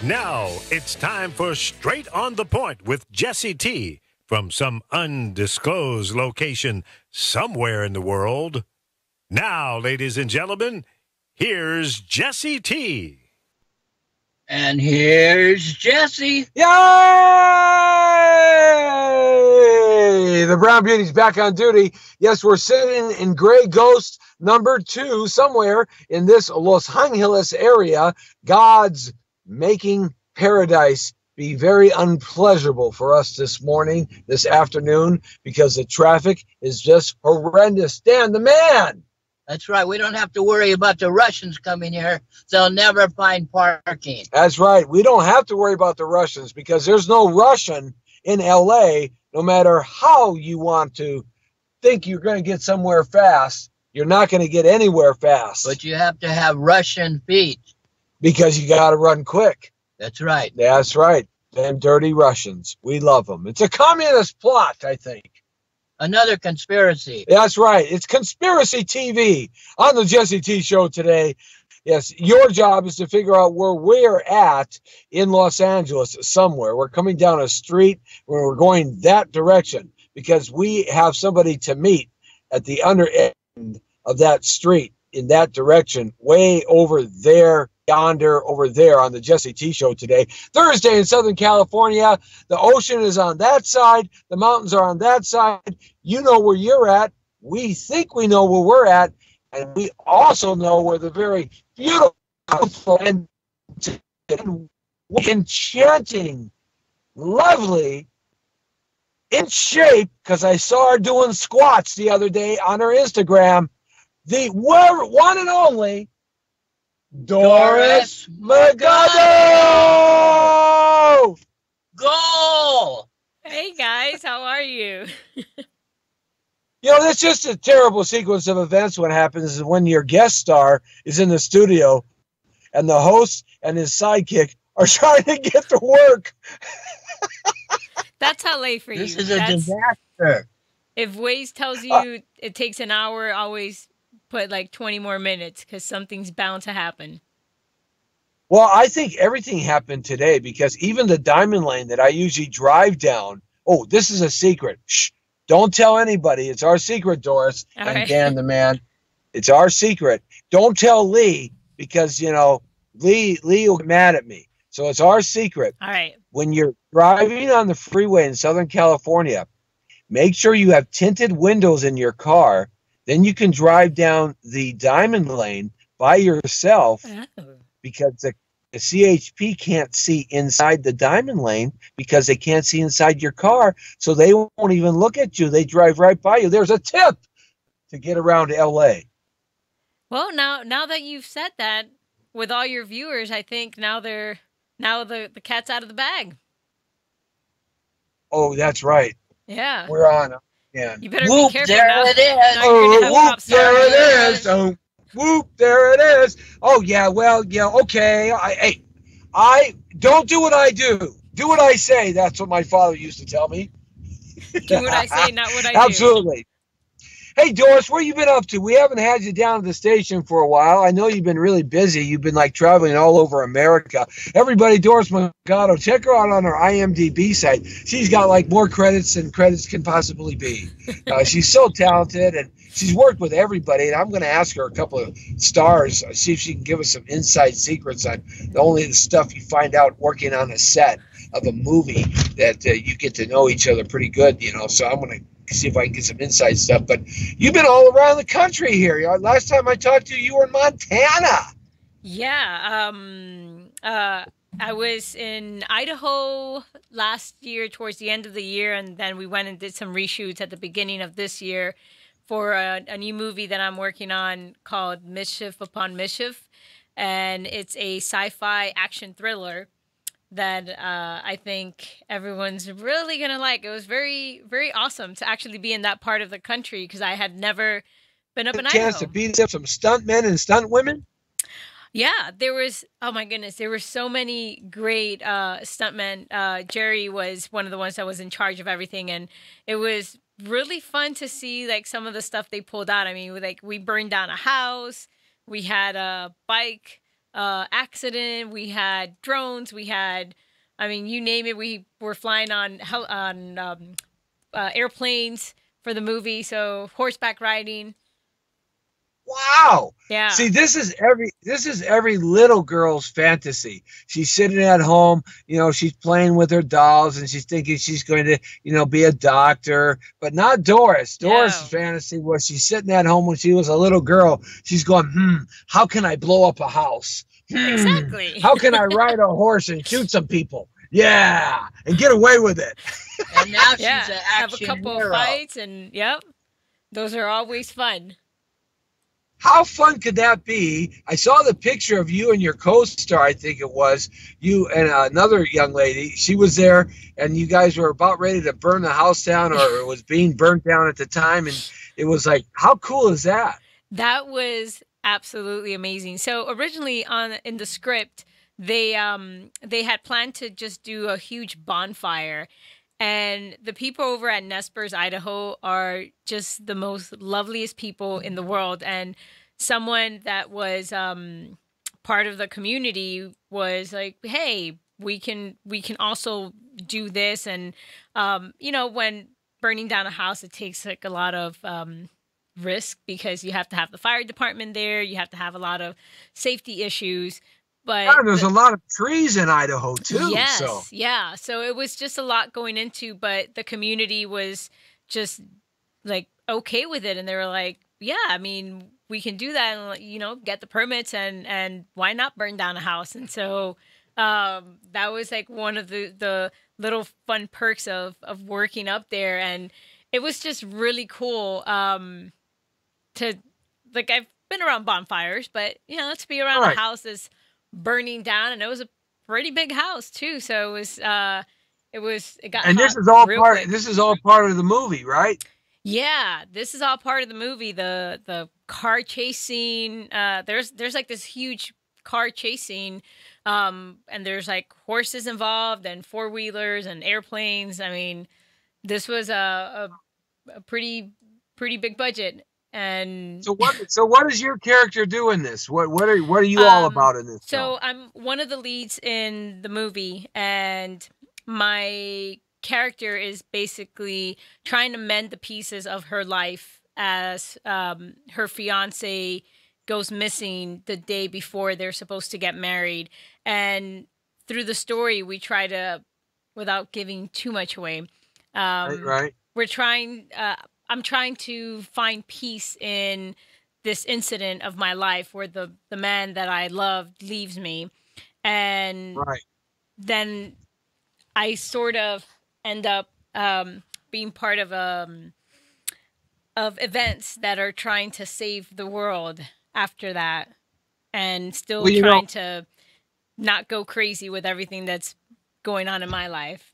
Now it's time for Straight on the Point with Jesse T. from some undisclosed location somewhere in the world. Now, ladies and gentlemen, here's Jesse T. And here's Jesse. Yay! The Brown Beauty's back on duty. Yes, we're sitting in Gray Ghost number 2 somewhere in this Los Angeles area. God's making paradise be very unpleasurable for us this morning, this afternoon, because the traffic is just horrendous. Dan, the man! That's right. We don't have to worry about the Russians coming here. They'll never find parking. That's right. We don't have to worry about the Russians because there's no Russian in L.A. No matter how you want to think you're going to get somewhere fast, you're not going to get anywhere fast. But you have to have Russian feet. Because you got to run quick. That's right. That's right. Them dirty Russians. We love them. It's a communist plot, I think. Another conspiracy. That's right. It's Conspiracy TV on the Jesse T Show today. Yes, your job is to figure out where we're at in Los Angeles somewhere. We're coming down a street where we're going that direction because we have somebody to meet at the under end of that street in that direction, way over there, yonder, over there on the Jesse T Show today. Thursday in Southern California. The ocean is on that side. The mountains are on that side. You know where you're at. We think we know where we're at. And we also know where the very beautiful and enchanting, lovely, in shape, because I saw her doing squats the other day on her Instagram, the one and only Doris Magado! Goal! Hey guys, how are you? You know, that's just a terrible sequence of events. What happens is when your guest star is in the studio and the host and his sidekick are trying to get to work. That's LA for you. This is a disaster. If Waze tells you it takes an hour, always put like 20 more minutes because something's bound to happen. Well, I think everything happened today because even the diamond lane that I usually drive down, oh, this is a secret. Shh, don't tell anybody. It's our secret, Doris. All and right. Dan, the man. It's our secret. Don't tell Lee because, you know, Lee will get mad at me. So it's our secret. All right. When you're driving on the freeway in Southern California, make sure you have tinted windows in your car. Then you can drive down the diamond lane by yourself because the CHP can't see inside the diamond lane because they can't see inside your car. So they won't even look at you. They drive right by you. There's a tip to get around LA. Well, now that you've said that with all your viewers, I think now the cat's out of the bag. Oh, that's right. Yeah. We're on. Yeah. You better Whoop, be careful there now. it is. Now you're Oh, gonna have whoop, cops there around. it is. Oh, whoop, there it is. Oh, yeah, well, yeah, okay. I don't do what I do. Do what I say. That's what my father used to tell me. Do what I say, not what I do. Absolutely. Hey, Doris, where you been up to? We haven't had you down to the station for a while. I know you've been really busy. You've been like traveling all over America. Everybody, Doris Magado, check her out on her IMDb site. She's got like more credits than credits can possibly be. She's so talented and she's worked with everybody. And I'm going to ask her a couple of stars, see if she can give us some inside secrets on only the stuff you find out working on a set of a movie that you get to know each other pretty good, you know. So I'm going to see if I can get some inside stuff. But you've been all around the country here. Last time I talked to you, you were in Montana. Yeah. I was in Idaho last year towards the end of the year, and then we went and did some reshoots at the beginning of this year for a new movie that I'm working on called Mischief Upon Mischief. And it's a sci-fi action thriller that I think everyone's really going to like. It was very, very awesome to actually be in that part of the country because I had never been up in Idaho. Chance to beat up some stunt men and stunt women? Yeah, there was, oh my goodness, there were so many great stuntmen. Jerry was one of the ones that was in charge of everything, and it was really fun to see like some of the stuff they pulled out. I mean, like we burned down a house, we had a bike accident. We had drones. We had, I mean, you name it. We were flying on airplanes for the movie. So horseback riding. Wow. Yeah. See, this is every little girl's fantasy. She's sitting at home, she's playing with her dolls and she's thinking she's going to, be a doctor, but not Doris. Doris' fantasy was she's sitting at home when she was a little girl. She's going, how can I blow up a house? Exactly. How can I ride a horse and shoot some people? Yeah, and get away with it. And now she's an action have a couple hero. of fights, and those are always fun. How fun could that be? I saw the picture of you and your co-star, I think it was, you and another young lady. She was there, and you guys were about ready to burn the house down, or it was being burnt down at the time, and it was like, how cool is that? That was absolutely amazing. So originally in the script, they had planned to just do a huge bonfire. And the people over at Nez Perce, Idaho are just the most loveliest people in the world. And someone that was part of the community was like, hey, we can also do this. And, when burning down a house, it takes like a lot of risk because you have to have the fire department there. You have to have a lot of safety issues. But there's a lot of trees in Idaho too. Yes, so. Yeah. So it was just a lot going into, but the community was just like okay with it, and they were like, "Yeah, I mean, we can do that, and get the permits, and why not burn down a house?" And so that was like one of the little fun perks of working up there, and it was just really cool to like I've been around bonfires, but let's be around a house that's burning down, and it was a pretty big house too. So it got and hot this is all quick. This is all part of the movie, right? Yeah, this is all part of the movie. The car chase scene. There's like this huge car chase scene, and there's like horses involved and 4-wheelers and airplanes. I mean, this was a pretty big budget. And so what does your character do in this? What are you all about in this? So I'm one of the leads in the movie, and my character is basically trying to mend the pieces of her life as her fiance goes missing the day before they're supposed to get married. And through the story, we try to, without giving too much away, right. I'm trying to find peace in this incident of my life where the man that I loved leaves me. And then I sort of end up being part of events that are trying to save the world after that, and still trying to not go crazy with everything that's going on in my life.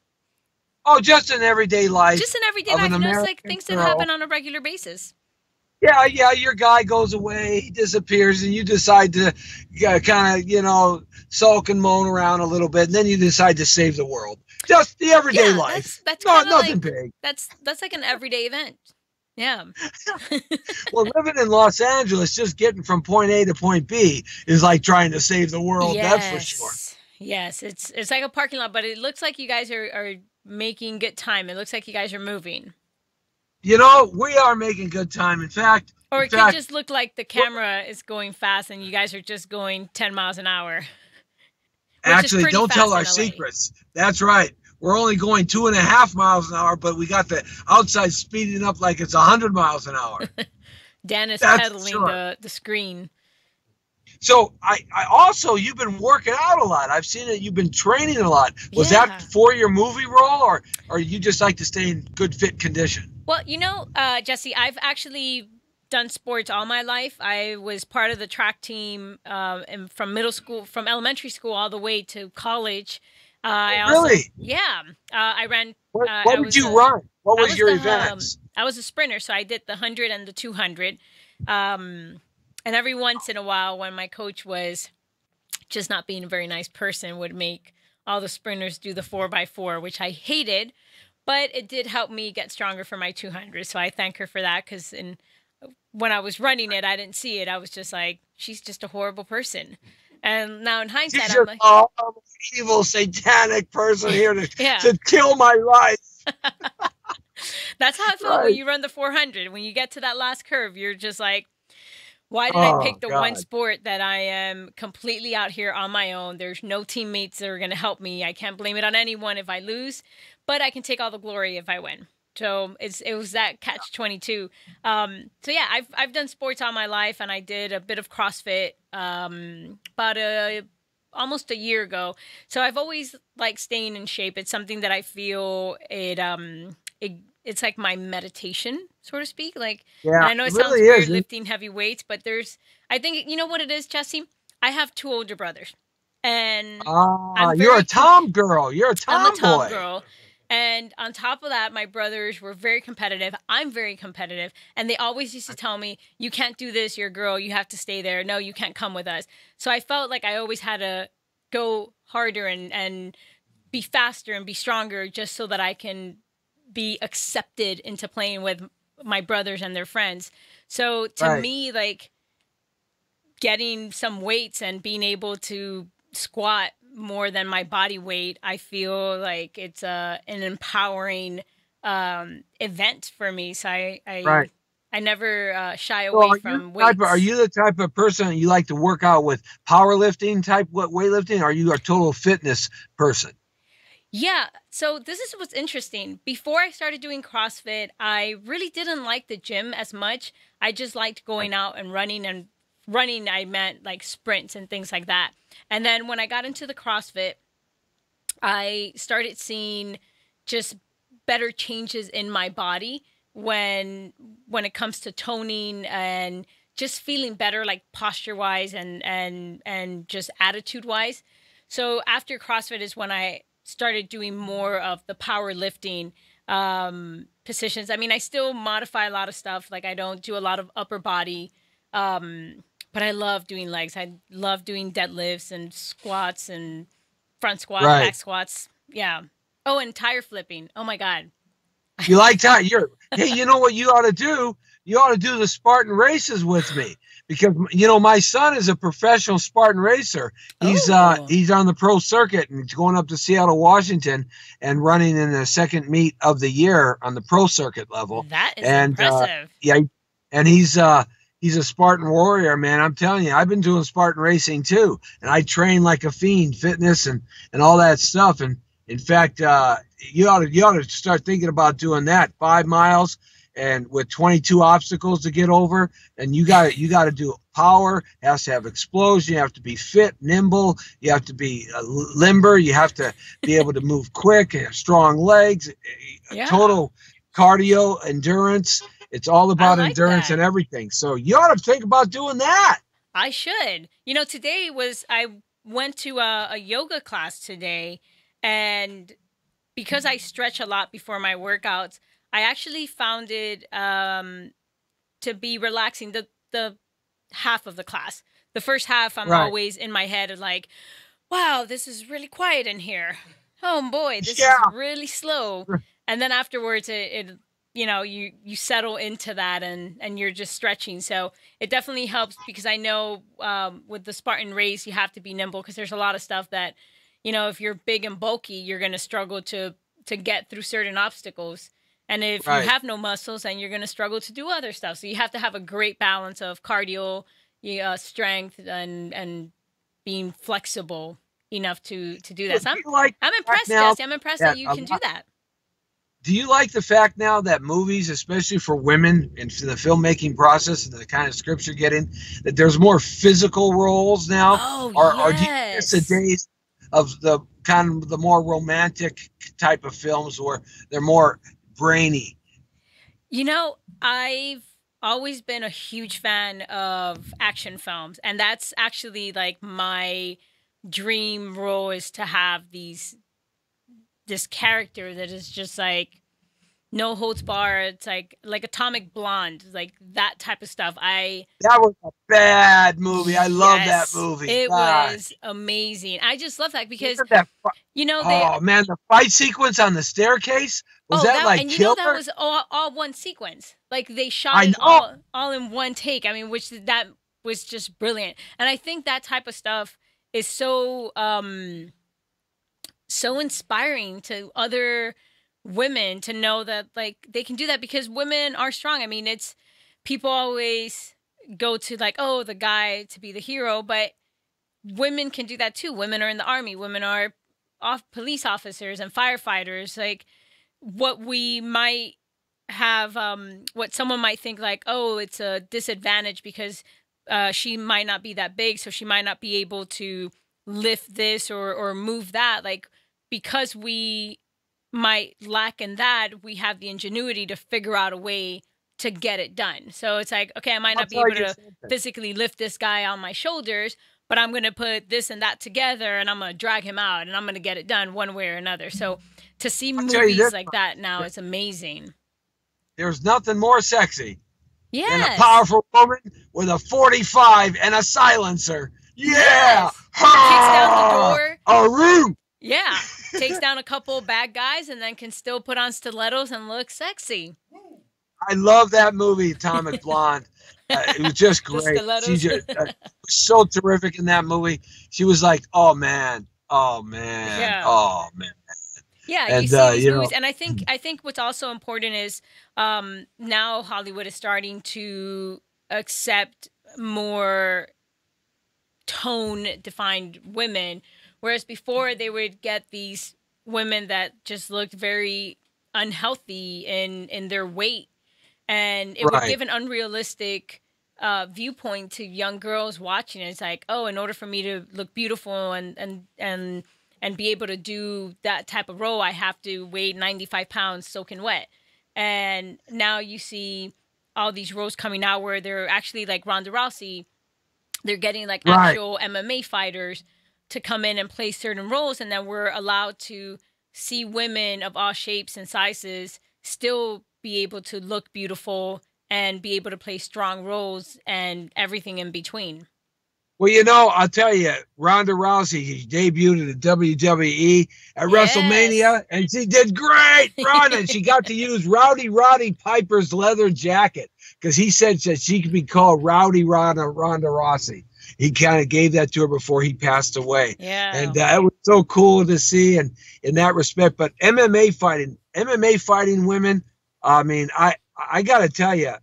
Oh, just an everyday life. Just an everyday life. It's like things that happen on a regular basis. Yeah. Your guy goes away, he disappears, and you decide to kind of, sulk and moan around a little bit, and then you decide to save the world. Just the everyday life. That's nothing big. That's like an everyday event. Yeah. Well, living in Los Angeles, just getting from point A to point B is like trying to save the world. Yes. That's for sure. Yes, it's like a parking lot, but it looks like you guys are making good time. It looks like you guys are moving. We are making good time. In fact, could just look like the camera is going fast and you guys are just going 10 miles an hour. Actually, don't tell our secrets. That's right. We're only going 2.5 miles an hour, but we got the outside speeding up like it's 100 miles an hour. Dan is pedaling the screen. So I also, you've been working out a lot. I've seen that you've been training a lot. Was that for your movie role, or you just like to stay in good fit condition? Well, Jesse, I've actually done sports all my life. I was part of the track team from elementary school all the way to college. Really? I ran. What did you run? What was your events? I was a sprinter, so I did the 100 and the 200. And every once in a while, when my coach was just not being a very nice person, would make all the sprinters do the 4x4, which I hated, but it did help me get stronger for my 200. So I thank her for that, because when I was running it, I didn't see it. I was just like, she's just a horrible person. And now in hindsight, She's I'm just like, an evil, satanic person here yeah. to kill my life. That's how I felt when you run the 400. When you get to that last curve, you're just like, why did I pick the one sport that I am completely out here on my own? There's no teammates that are going to help me. I can't blame it on anyone if I lose, but I can take all the glory if I win. So it was that catch-22. So yeah, I've done sports all my life, and I did a bit of CrossFit about almost a year ago. So I've always liked staying in shape. It's something that I feel it's like my meditation, so to speak. Like, yeah, and I know it sounds really weird is. lifting heavy weights, but I think, you know what it is, Jesse? I have 2 older brothers, and you're a Tom girl. You're a Tom I'm a Tom boy. girl. And on top of that, my brothers were very competitive. I'm very competitive. And they always used to tell me, you can't do this. You're a girl. You have to stay there. No, you can't come with us. So I felt like I always had to go harder and be faster and be stronger just so that I can be accepted into playing with my brothers and their friends. So to me, like, getting some weights and being able to squat more than my body weight, I feel like it's an empowering event for me. So I never shy away from weights. Are you the type of person that you like to work out with powerlifting type weightlifting? Or are you a total fitness person? Yeah. So this is what's interesting. Before I started doing CrossFit, I really didn't like the gym as much. I just liked going out and running, and running, I meant like sprints and things like that. And then when I got into the CrossFit, I started seeing just better changes in my body when it comes to toning and just feeling better, like posture wise and just attitude wise. So after CrossFit is when I started doing more of the powerlifting positions. I mean, I still modify a lot of stuff. Like, I don't do a lot of upper body, but I love doing legs. I love doing deadlifts and squats and front squats, back squats. Yeah. Oh, and tire flipping. Oh my God. You like tire? Hey, you know what you ought to do? You ought to do the Spartan races with me, because, you know, my son is a professional Spartan racer. He's on the pro circuit, and he's going up to Seattle, Washington, and running in the second meet of the year on the pro circuit level. That is impressive. Yeah, and he's a Spartan warrior, man. I'm telling you, I've been doing Spartan racing too, and I train like a fiend, fitness and all that stuff. And in fact, you ought to start thinking about doing that. 5 miles and with 22 obstacles to get over, and you got to do power. It has to have explosion. You have to be fit, nimble. You have to be limber. You have to be able to move quick and have strong legs. Yeah. Total cardio, endurance. It's all about endurance and everything. So you ought to think about doing that. I should. You know, I went to a yoga class today, and because I stretch a lot before my workouts, I actually found it to be relaxing. The half of the class, the first half, I'm always in my head of like, wow, this is really quiet in here. Oh boy, this is really slow. And then afterwards, it you know, you settle into that and you're just stretching. So it definitely helps, because I know with the Spartan race, you have to be nimble, because there's a lot of stuff that, you know, if you're big and bulky, you're going to struggle to get through certain obstacles. And if you have no muscles, then you're going to struggle to do other stuff. So you have to have a great balance of cardio, strength, and being flexible enough to do that. So I'm impressed, Jesse. I'm impressed that you can do that. Do you like the fact now that movies, especially for women in the filmmaking process and the kind of scripts you're getting, that there's more physical roles now? Oh, or do you miss the days of the kind of the more romantic type of films where they're more brainy? You know, I've always been a huge fan of action films, and that's actually like my dream role, is to have this character that is just like no holds barred. It's like Atomic Blonde, like that type of stuff. That was a bad movie. I love that movie. It was amazing. I just love that, because you know, man, the fight sequence on the staircase was and you know, that was all one sequence. Like, they shot it all in one take. I mean, that was just brilliant. And I think that type of stuff is so so inspiring to other women to know that like they can do that, because women are strong. I mean, it's people always go to like, oh, the guy to be the hero, but women can do that too. Women are in the army. Women are police officers and firefighters. Like what we might have, what someone might think like, oh, it's a disadvantage because she might not be that big, so she might not be able to lift this or move that. Like because we might lack in that, we have the ingenuity to figure out a way to get it done. So it's like, okay, I might not be able to physically lift this guy on my shoulders, but I'm going to put this and that together and I'm going to drag him out and I'm going to get it done one way or another. So to see movies like that now is amazing. There's nothing more sexy than a powerful woman with a 45 and a silencer. Yeah. Kicks down the door. A room. Yeah. Takes down a couple bad guys and then can still put on stilettos and look sexy. I love that movie, Atomic Blonde. It was just great. She just was so terrific in that movie. She was like, oh man. Yeah. Oh man. Yeah, and, you see these movies, and I think what's also important is now Hollywood is starting to accept more tone-defined women, whereas before they would get these women that just looked very unhealthy in their weight, and it would give an unrealistic viewpoint to young girls watching it. It's like, oh, in order for me to look beautiful and be able to do that type of role, I have to weigh 95 pounds soaking wet. And now you see all these roles coming out where they're actually like Ronda Rousey. They're getting like actual MMA fighters to come in and play certain roles. And then we're allowed to see women of all shapes and sizes still be able to look beautiful and be able to play strong roles and everything in between. Well, you know, I'll tell you, Ronda Rousey debuted at WWE at WrestleMania, and she did great, Ronda. And she got to use Roddy Piper's leather jacket because he said that she could be called Ronda Rousey. He kind of gave that to her before he passed away. Yeah. And it was so cool to see, and in that respect. But MMA fighting women, I mean, I got to tell you,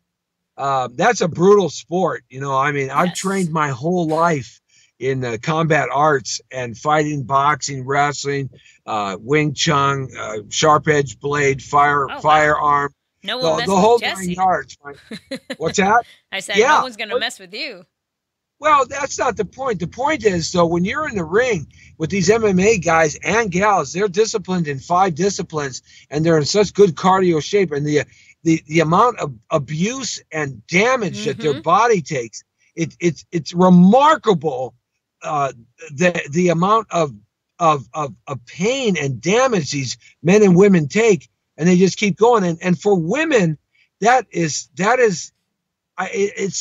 that's a brutal sport. You know, I mean, I've trained my whole life in combat arts and fighting, boxing, wrestling, Wing Chun, sharp edge blade, firearm. No one the whole with 9 yards. What's that? I said, no one's going to mess with you. Well, that's not the point. The point is, though, when you're in the ring with these MMA guys and gals, they're disciplined in 5 disciplines, and they're in such good cardio shape, and the amount of abuse and damage that their body takes, it's remarkable. The amount of pain and damage these men and women take, and they just keep going. And for women, it's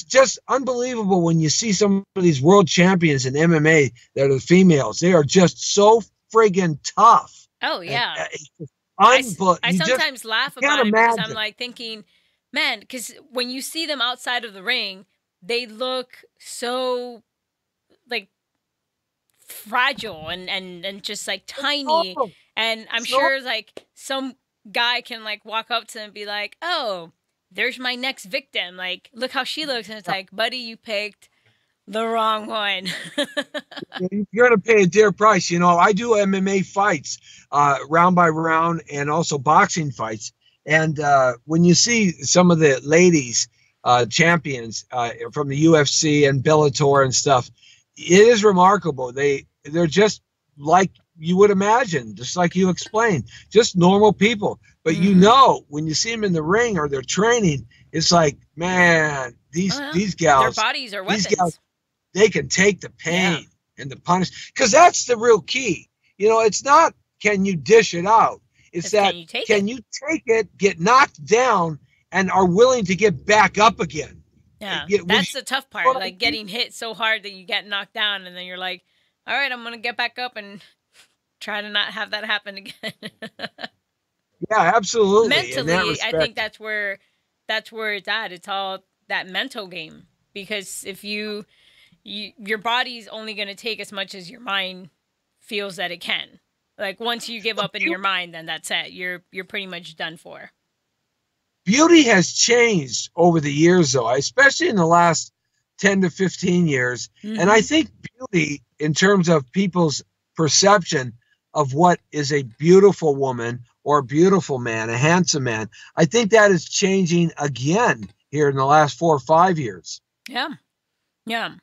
just unbelievable when you see some of these world champions in MMA that are the females. They are just so friggin' tough. Oh yeah. I sometimes laugh about it because I'm like thinking, man, because when you see them outside of the ring, they look so like fragile and just like tiny. And I'm sure like some guy can like walk up to them and be like, oh, there's my next victim. Like, look how she looks. And it's like, buddy, you picked the wrong one. You're going to pay a dear price. You know, I do MMA fights round by round and also boxing fights. And when you see some of the ladies champions from the UFC and Bellator and stuff, it is remarkable. They're just like you would imagine, just like you explained, just normal people. But you know, when you see them in the ring or they're training, it's like, man, these gals, their bodies are weapons. These gals, they can take the pain and the punish, because that's the real key. You know, it's not can you dish it out. It's that can you take it, get knocked down, and are willing to get back up again. Yeah, that's the tough part, like getting hit so hard that you get knocked down, and then you're like, all right, I'm going to get back up and try to not have that happen again. Yeah, absolutely. Mentally, I think that's where it's at. It's all that mental game, because if you your body's only going to take as much as your mind feels that it can. Like once you give up in your mind, then that's it. You're pretty much done for. Beauty has changed over the years, though, especially in the last 10 to 15 years. Mm-hmm. And I think beauty, in terms of people's perception of what is a beautiful woman or a beautiful man, a handsome man, I think that is changing again here in the last 4 or 5 years. Yeah. Yeah.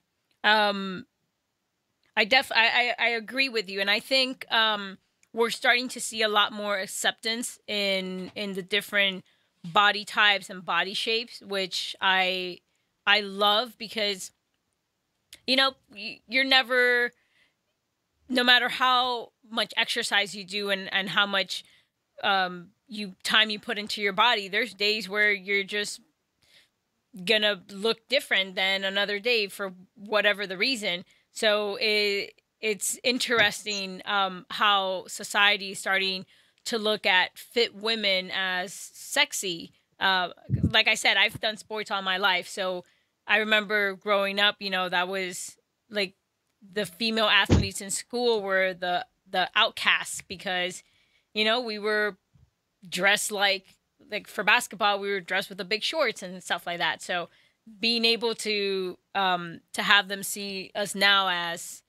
I agree with you. And I think we're starting to see a lot more acceptance in the different body types and body shapes, which I love, because you're never, no matter how much exercise you do and how much time you put into your body, there's days where you're just gonna look different than another day for whatever the reason. So it's interesting how society is starting to look at fit women as sexy. Like I said, I've done sports all my life. So I remember growing up, that was like the female athletes in school were the outcasts, because, we were dressed like for basketball, we were dressed with the big shorts and stuff like that. So being able to have them see us now as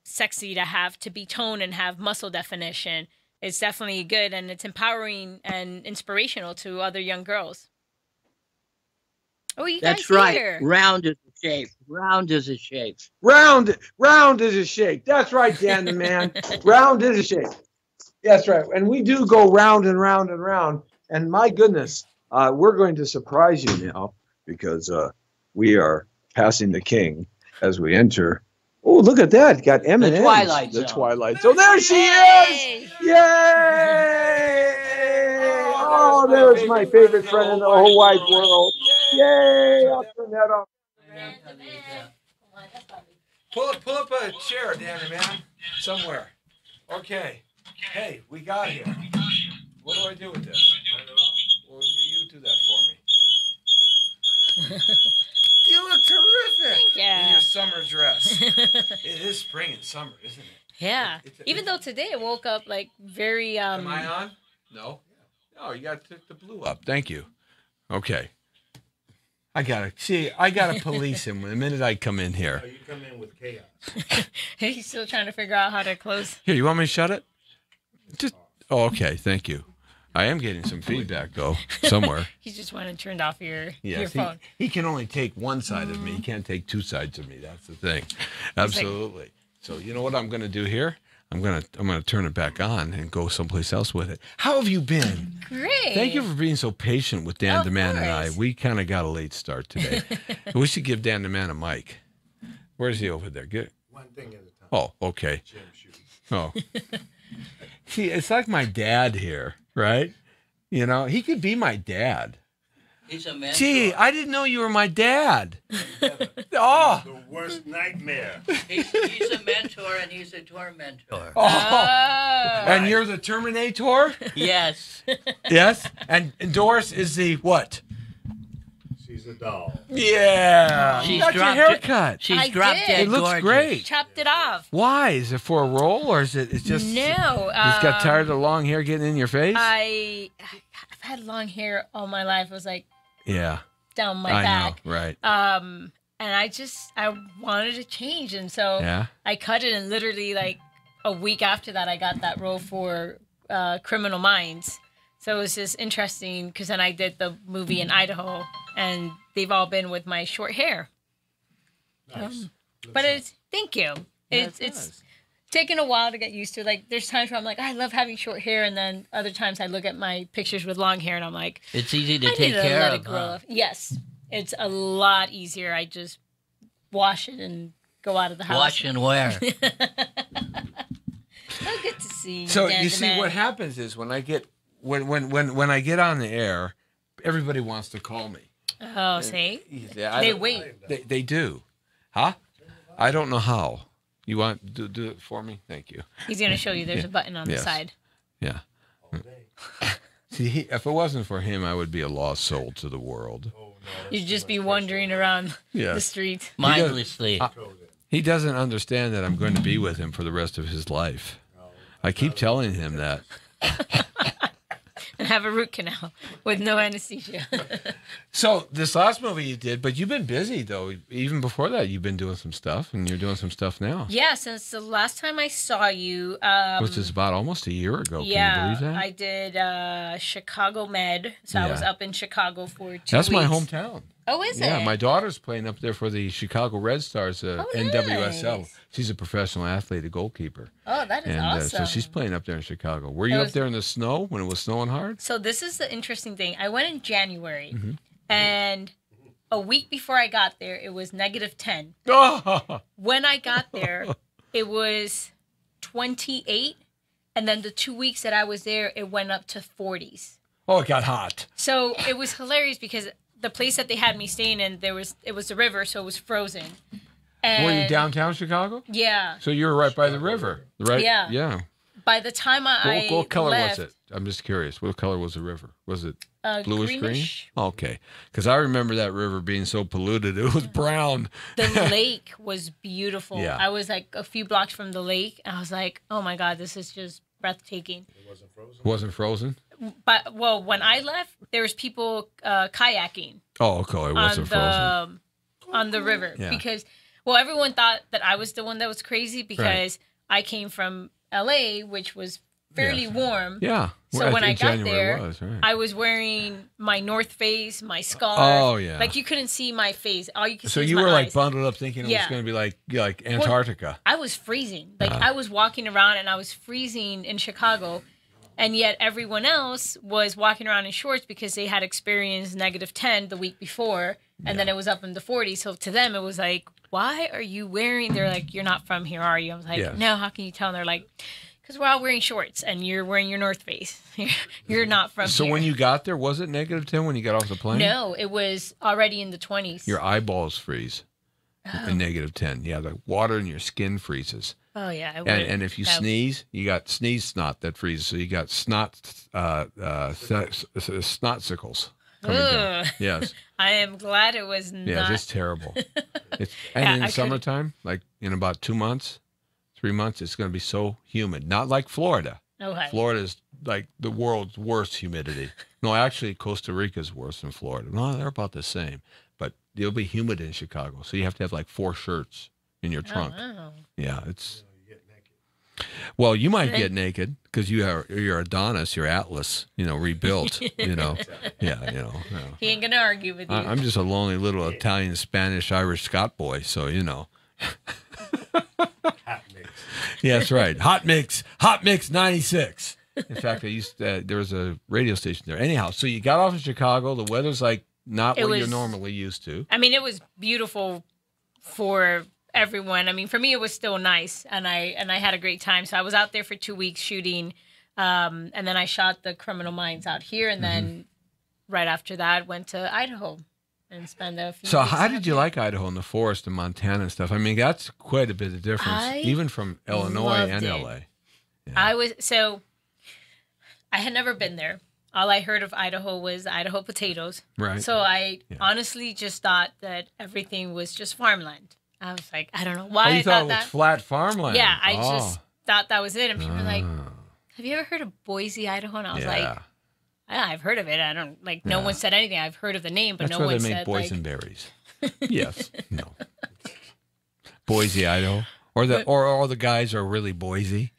sexy, to be toned and have muscle definition, it's definitely good, and it's empowering and inspirational to other young girls. Oh, you That's guys right. here. Round is a shape. Round is a shape. Round is a shape. That's right, Dan the man. Round is a shape. That's right. And we do go round and round and round. And my goodness, we're going to surprise you now, because we are passing the king as we enter. Oh, look at that. Got M&Ms. The Twilight The Zone. Twilight Zone. There she is. Yay! Oh, there's my favorite friend in the whole wide world. Yay! I'll turn that off. Pull up a chair, Danny, man. Somewhere. Okay. Hey, we got here. What do I do with this? Well, you do that for me. You look terrific in your summer dress. It is spring and summer, isn't it? Yeah. Even though today I woke up like very. Am I on? No. Oh, you got to take the blue up. Thank you. Okay. I gotta police him the minute I come in here. Oh, you come in with chaos. He's still trying to figure out how to close. Here, you want me to shut it? Oh, okay. Thank you. I am getting some feedback, though, somewhere. He's just wanting to turn off your Yes, phone. He can only take one side of me. He can't take two sides of me. That's the thing. Absolutely. So you know what I'm going to do here? I'm going to turn it back on and go someplace else with it. How have you been? Great. Thank you for being so patient with Dan the Man and I. We kind of got a late start today. We should give Dan the Man a mic. Where's he over there? Get One thing at a time. Oh, okay. Gym shoes. Oh. See, it's like my dad here, right? He could be my dad. He's a mentor. Gee, I didn't know you were my dad. Oh. The worst nightmare. He's a mentor and he's a tormentor. Oh. And you're the Terminator? Yes. Yes? And Doris is the what? She's a doll. Yeah. She's You got your dropped haircut. She's drop dead It looks gorgeous. great. Chopped it off. Why? Is it for a role, or is it's just No. you just got tired of the long hair getting in your face? I've had long hair all my life. It was like Yeah. down my I back. know, right. And I wanted to change, and so Yeah. I cut it, and literally like a week after that, I got that role for Criminal Minds. So it was just interesting, because then I did the movie in Idaho, and they've all been with my short hair. Nice. But thank you. It's taken a while to get used to. Like, there's times where I'm like, I love having short hair, and then other times I look at my pictures with long hair, and I'm like, It's easy to I take need to care let of. it grow. Yes, it's a lot easier. I just wash it and go out of the house. Wash and wear. Oh, good to see you. So Dan you the see, Man. what happens is when I get when I get on the air, everybody wants to call me. Oh, see? Yeah, They wait. They do, huh? I don't know how. You want to do it for me? Thank you. He's going to show you. There's a button on the Yes. side. Yeah. See, if it wasn't for him, I would be a lost soul to the world. You'd just be wandering around the streets. Mindlessly. He doesn't understand that I'm going to be with him for the rest of his life. I keep telling him that. And have a root canal with no anesthesia. So this last movie you did, but you've been busy though. Even before that, you've been doing some stuff, and you're doing some stuff now. Yeah, since the last time I saw you, which is about almost a year ago. Yeah, can you believe that? I did Chicago Med, so I was up in Chicago for 2 weeks. That's my hometown. Oh, is it? Yeah, my daughter's playing up there for the Chicago Red Stars, NWSL. Nice. She's a professional athlete, a goalkeeper. Oh, that is awesome. So she's playing up there in Chicago. Were you up there in the snow when it was snowing hard? So this is the interesting thing. I went in January, and a week before I got there, it was -10. Oh! When I got there, it was 28, and then the 2 weeks that I was there, it went up to 40s. Oh, it got hot. So it was hilarious because the place that they had me staying in, it was the river, so it was frozen. And were you downtown Chicago? Yeah. So you were right by the river, right? Yeah. Yeah. By the time What color left, was it? I'm just curious. What color was the river? Was it bluish greenish. green? Okay. Because I remember that river being so polluted. It was brown. The lake was beautiful. Yeah. I was like a few blocks from the lake, and I was like, oh my God, this is just breathtaking. It wasn't frozen? Wasn't frozen? But, well, when I left, there was people kayaking. Oh, okay. It wasn't frozen. On the river. Yeah. Because, well, everyone thought that I was the one that was crazy because I came from LA, which was fairly warm. Yeah. So when I got January there, was, right. I was wearing my North Face, my scarf. Oh, yeah. Like, you couldn't see my face. All you could see So was you my were like eyes. bundled up thinking it was going to be like Antarctica. I was freezing. Like, I was walking around and I was freezing in Chicago. And yet everyone else was walking around in shorts because they had experienced -10 the week before. And then it was up in the 40s. So to them, it was like, why are you wearing? They're like, you're not from here, are you? I was like, no, how can you tell? And they're like, because we're all wearing shorts and you're wearing your North Face. You're not from here. So when you got there, was it -10 when you got off the plane? No, it was already in the 20s. Your eyeballs freeze in -10. Yeah, the water in your skin freezes. Oh, yeah. And if you sneeze, you got sneeze snot that freezes. So you got snotsicles coming down. Yes. I am glad it was not. Yeah, it's terrible. And in summertime, like in about 2 months, 3 months, it's going to be so humid. Not like Florida. Okay. Florida is like the world's worst humidity. No, actually, Costa Rica is worse than Florida. No, they're about the same. But it'll be humid in Chicago. So you have to have like 4 shirts in your trunk. Oh, wow. Yeah, it's... Well, you might get naked because you're Adonis, you're Atlas, rebuilt, Yeah, He ain't gonna argue with you. I'm just a lonely little Italian, Spanish, Irish, Scot boy, so Hot mix. Yeah, that's right. Hot mix 96. In fact, there was a radio station there. Anyhow, so you got off in Chicago. The weather's like not what you're normally used to. I mean, it was beautiful for everyone. I mean, for me, it was still nice, and I had a great time. So I was out there for 2 weeks shooting, and then I shot the Criminal Minds out here, and then right after that went to Idaho and spent a few. So weeks how out did you like Idaho and the forest and Montana and stuff? I mean, that's quite a bit of difference, even from Illinois and LA. Yeah. I had never been there. All I heard of Idaho was Idaho potatoes. Right. So I honestly just thought that everything was just farmland. I was like, I don't know why you I thought thought it that. was flat farmland. Yeah, I just thought that was it. And people were like, have you ever heard of Boise, Idaho? And I was like, yeah, I've heard of it. I don't, no one said anything. I've heard of the name, but that's no where one they said, make boysenberries. Yes. No. Boise, Idaho. Or all the guys are really Boise.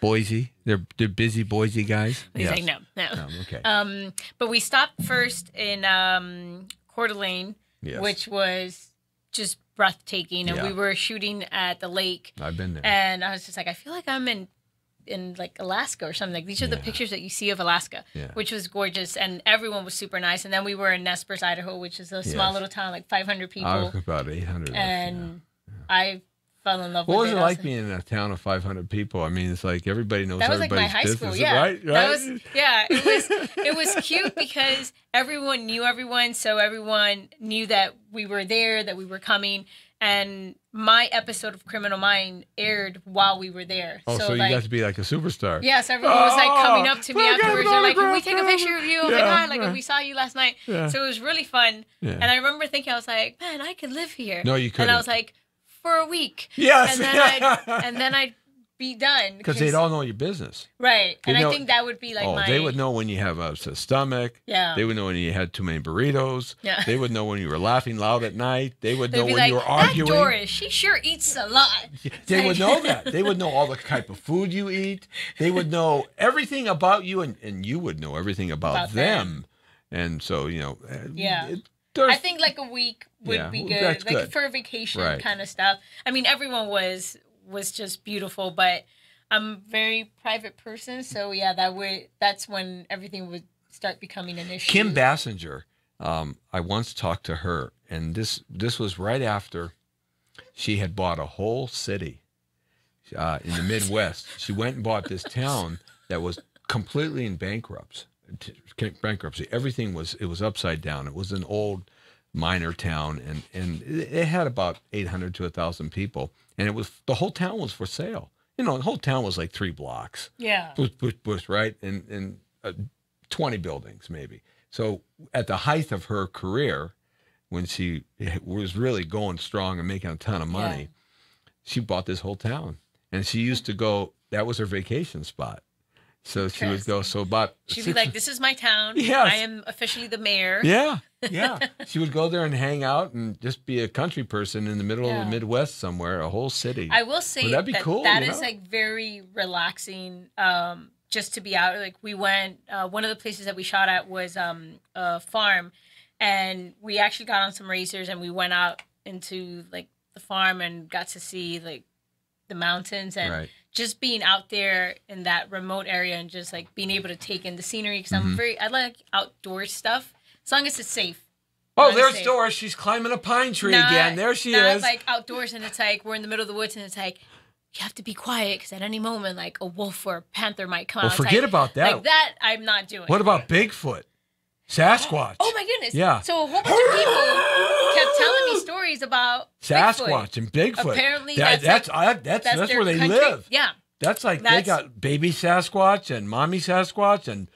Boise. They're busy Boise guys. He's like, no. Okay. But we stopped first in Coeur d'Alene, which was just breathtaking. And we were shooting at the lake. I've been there. And I was just like, I feel like I'm in like Alaska or something. Like these are the pictures that you see of Alaska, which was gorgeous. And everyone was super nice. And then we were in Nez Perce, Idaho, which is a small little town, like 500 people. I was about 800. And I fell in love with it. What was it like being in a town of 500 people? I mean, it's like everybody knows everybody's business. That was like my high school, right? That was, it was cute because everyone knew everyone, so everyone knew that we were there, that we were coming, And my episode of Criminal Mind aired while we were there. Oh, so you like, got to be like a superstar. Yes, everyone was like coming up to me I got an afterwards. They're like, "Can we autograph, take a picture of you?" I'm like, "Hi, like we saw you last night." Yeah. So it was really fun. Yeah. And I remember thinking, I was like, "Man, I could live here." No, you couldn't. And I was like, for a week. Yes. And then I'd be done. Because they'd all know your business. Right. They And know- I think that would be like They would know when you have a stomach. Yeah. They would know when you had too many burritos. Yeah. They would know when you were laughing loud at night. They would They'd know be when like, you were arguing. "That Doris, she sure eats a lot." They would know that. They would know all the type of food you eat. They would know everything about you, and you would know everything about them. And so, Yeah. there's- I think like a week would be good. that's Like good. for a vacation Right. kind of stuff. I mean, everyone was just beautiful, but I'm a very private person, so yeah, that's when everything would start becoming an issue. Kim Bassinger, I once talked to her, and this was right after she had bought a whole city in the Midwest. She went and bought this town that was completely in bankruptcy. Everything was upside down. It was an old miner town, and it had about 800 to 1,000 people, and the whole town was for sale. The whole town was like 3 blocks. Yeah. Bush, right? And 20 buildings maybe. So at the height of her career, when she was really going strong and making a ton of money, she bought this whole town. And she used to go, that was her vacation spot. So she would go, she'd be like, "This is my town. Yes. I am officially the mayor." Yeah. She would go there and hang out and just be a country person in the middle of the Midwest somewhere, a whole city. I will say that'd be cool, that is like very relaxing, just to be out. Like we went, one of the places that we shot at was a farm, and we actually got on some racers and we went out into like the farm and got to see like the mountains and just being out there in that remote area and just like being able to take in the scenery, because I like outdoor stuff as long as it's safe. Oh, there's Doris. She's climbing a pine tree again. There she is. Like outdoors, and it's like we're in the middle of the woods, and it's like you have to be quiet because at any moment, like a wolf or a panther might come out. Forget about that. Like that, I'm not doing. What about Bigfoot? Sasquatch? Oh my goodness! Yeah. So a whole bunch of people kept telling me stories about Sasquatch and Bigfoot. Apparently, that's where they country. live. Yeah. That's like they got baby Sasquatch and mommy Sasquatch and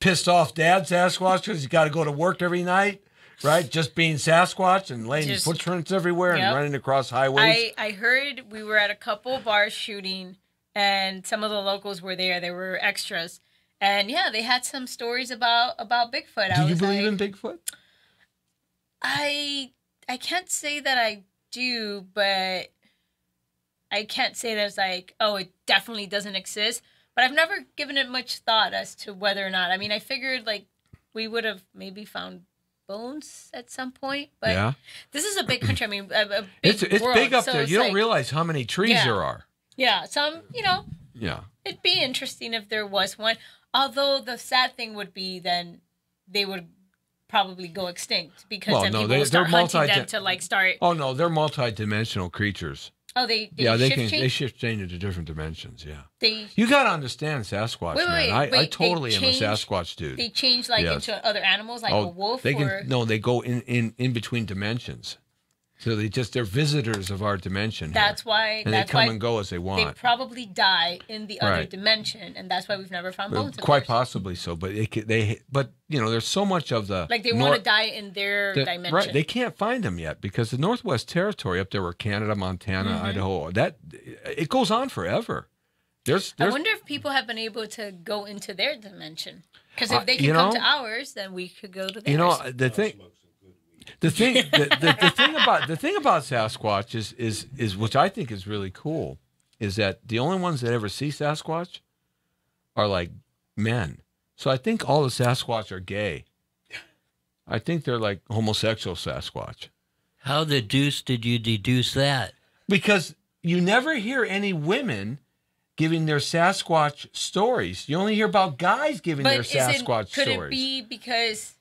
pissed off dad Sasquatch because he's got to go to work every night, right? Just being Sasquatch and laying footprints everywhere and running across highways. I heard we were at a couple bars shooting, and some of the locals were there. They were extras, and yeah, they had some stories about Bigfoot. Do you believe in Bigfoot? I can't say that I do, but I can't say that it's like, oh, it definitely doesn't exist. But I've never given it much thought as to whether or not. I mean, I figured like we would have maybe found bones at some point. But this is a big country. I mean, a big it's world, big up so there. it's You don't like, realize how many trees there are. Yeah, some, Yeah. it'd be interesting if there was one. Although the sad thing would be then they would probably go extinct because then people will start hunting them to like start. Oh no, they're multi-dimensional creatures. Oh, they shift change into different dimensions. Yeah, you got to understand Sasquatch, man. I totally am a Sasquatch dude. They change like into other animals, like a wolf. They go in between dimensions. So they're visitors of our dimension. That's why. And they come and go as they want. They probably die in the other dimension, and that's why we've never found bones. Quite possibly so, but there's so much of the like they want to die in their dimension. Right, they can't find them yet because the Northwest Territory up there, where Canada, Montana, Idaho, it goes on forever. I wonder if people have been able to go into their dimension, because if they can come to ours, then we could go to theirs. The thing about Sasquatch is which I think is really cool, is that the only ones that ever see Sasquatch are like men. So I think all the Sasquatch are gay. I think they're like homosexual Sasquatch. How the deuce did you deduce that? Because you never hear any women giving their Sasquatch stories. You only hear about guys giving their Sasquatch stories. Could it be because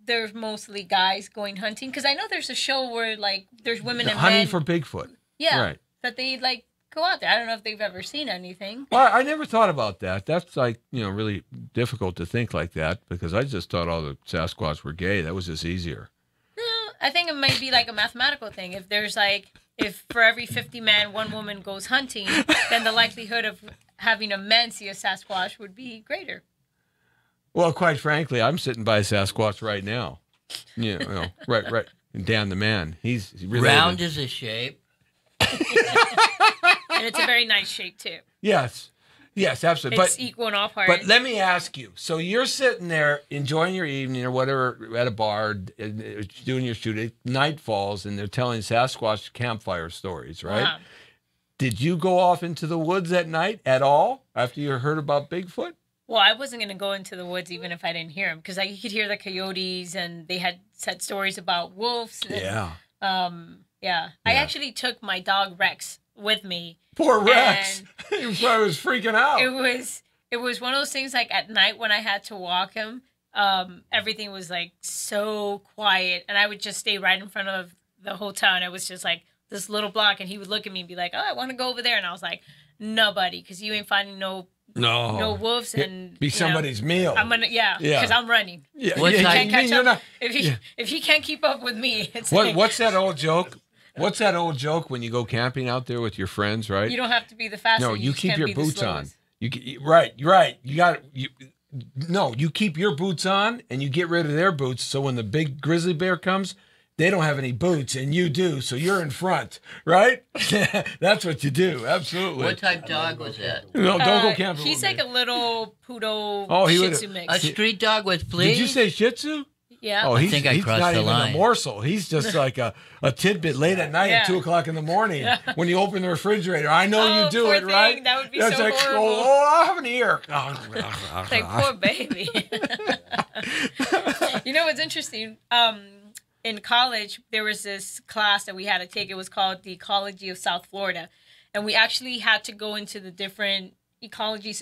there's mostly guys going hunting? Because I know there's a show where like there's women and hunting men for Bigfoot. Yeah, right. That they like go out there. I don't know if they've ever seen anything. Well, I never thought about that. That's like really difficult to think like that because I just thought all the Sasquatch were gay. That was just easier. No, I think it might be like a mathematical thing. If there's like if for every 50 men, one woman goes hunting, then the likelihood of having a man see a Sasquatch would be greater. Well, quite frankly, I'm sitting by a Sasquatch right now. Right. Dan the man. He's related. Round is a shape. And it's a very nice shape, too. Yes, absolutely. It's equal in all parts. But let me ask you. So you're sitting there enjoying your evening or whatever at a bar, doing your shooting. Night falls, and they're telling Sasquatch campfire stories, right? Uh-huh. Did you go off into the woods at night at all after you heard about Bigfoot? Well, I wasn't going to go into the woods even if I didn't hear them, because you could hear the coyotes, and they had said stories about wolves. And, Yeah. I actually took my dog Rex with me. Poor Rex. He was freaking out. It was one of those things, like at night when I had to walk him, everything was like so quiet, and I would just stay right in front of the hotel, and it was just like this little block, and he would look at me and be like, "Oh, I want to go over there," and I was like, "No, buddy, because you ain't finding no wolves, and be somebody's meal." I'm gonna because I'm running. Yeah, What yeah, time- you mean you're not- If he can't keep up with me, it's What's that old joke? What's that old joke when you go camping out there with your friends, right? you don't have to be the fastest. No, you just keep can't your be the boots on. slowest. Right. You keep your boots on and you get rid of their boots. So when the big grizzly bear comes, they don't have any boots and you do. So you're in front, right? That's what you do. Absolutely. What type dog was that? No, don't go camping. He's with like me. a little poodle he Shih would've- Tzu A mix. street dog with fleas? Did you say Shih Tzu? Yeah. Oh, he's think I crossed not the even line. a morsel. He's just like a tidbit late at night at Yeah. 2:00 in the morning when you open the refrigerator. I know Oh, you do poor it, right? thing. That would be That's so like, horrible. I'll have an ear. Like, poor baby. You know what's interesting? In college, there was this class that we had to take. It was called the Ecology of South Florida. And we actually had to go into the different ecology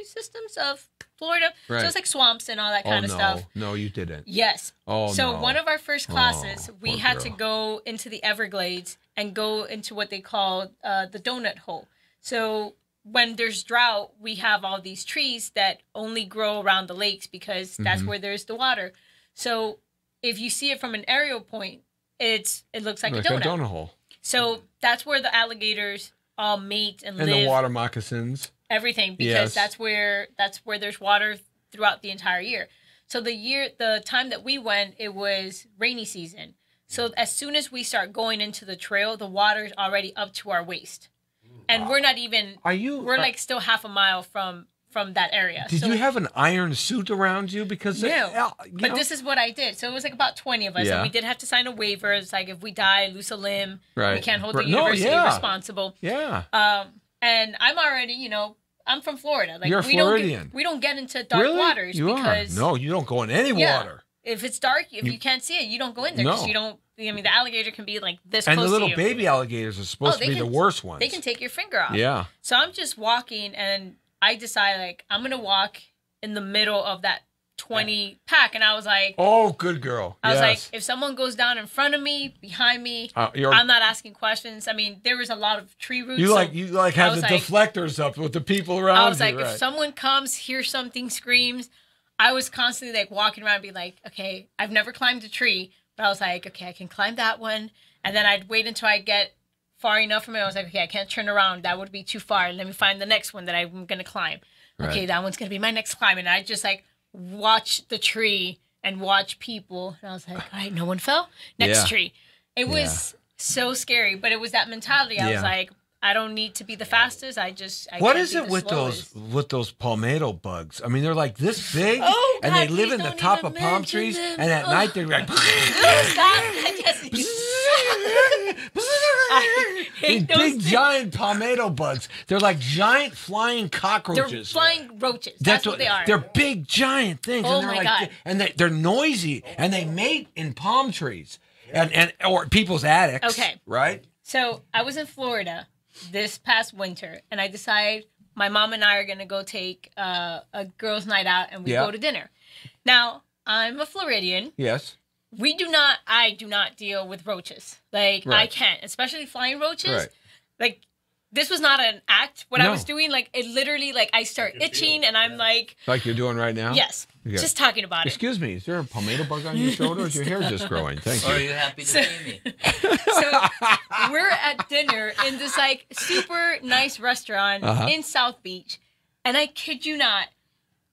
systems of Florida. Right. So it's like swamps and all that kind of stuff. No, you didn't. Yes. Oh, So no. one of our first classes, we poor had to girl. go into the Everglades and go into what they call the donut hole. So when there's drought, we have all these trees that only grow around the lakes because that's Mm-hmm. where there's the water. So if you see it from an aerial point, it looks like a donut. hole. So that's where the alligators all mate and And live. the water moccasins. Everything, because Yes. that's where there's water throughout the entire year. So the time that we went, it was rainy season. So as soon as we start going into the trail, the water's already up to our waist, and we're not even. We're like still half a mile from that area. Did So- you have an iron suit around you? Because No, but this is what I did. So it was like about 20 of us, Yeah. and we did have to sign a waiver. It's like if we die, lose a limb, we Right. can't hold the Right. No, university yeah. responsible. Yeah. And I'm already, I'm from Florida. Like You're a Floridian. we don't get into dark Really? waters You because are. No, you don't go in any yeah, water. if it's dark, if you can't see it, you don't go in there because No. you don't. I mean, the alligator can be like this And close the little to you. baby alligators are supposed to they be the can- worst ones. They can take your finger off. Yeah. So I'm just walking, and I decide like I'm gonna walk in the middle of that 20 pack, and I was like. Oh, good girl. I was like, Yes. if someone goes down in front of me, behind me, You're- I'm not asking questions. I mean, there was a lot of tree roots. You so like I have was the like- deflectors up with the people around I was you. like, right. if someone comes, hears something, screams, I was constantly like walking around and be like, okay, I've never climbed a tree, but I was like, okay, I can climb that one. And then I'd wait until I get far enough from it. I was like, okay, I can't turn around. That would be too far. Let me find the next one that I'm going to climb. Okay, Right. that one's going to be my next climb. And I just like watch the tree and watch people. And I was like, all right, no one fell. Next Yeah. tree. It was so scary, but it was that mentality. I was Yeah. like, I don't need to be the fastest. I What can't is be it the with slowest. those palmetto bugs? I mean, they're like this big, Oh, and God, they live please in the don't top even of palm mention trees, them. and at Ugh. night they're like. Stop. I hate those Big things. giant palmetto bugs. They're like giant flying They're cockroaches. flying roaches. That's what they are. They're big giant things. Oh and they're my like, God. And they're noisy, and they mate in palm trees, and or people's attics. Okay. Right. So I was in Florida this past winter, and I decided my mom and I are going to go take a girls' night out, and we Yeah. go to dinner. Now, I'm a Floridian. Yes. I do not deal with roaches. Like, I Right. can't, especially flying roaches. Right. Like, this was not an act. What I No. was doing, like, it literally, like, I start itching, and I'm like, Like you're doing right now? yes, Okay. just talking about it. Excuse me, is there a palmetto bug on your shoulder or is your hair just growing? Thank Or are you. you happy to see me? So we're at dinner in this like super nice restaurant in South Beach, and I kid you not,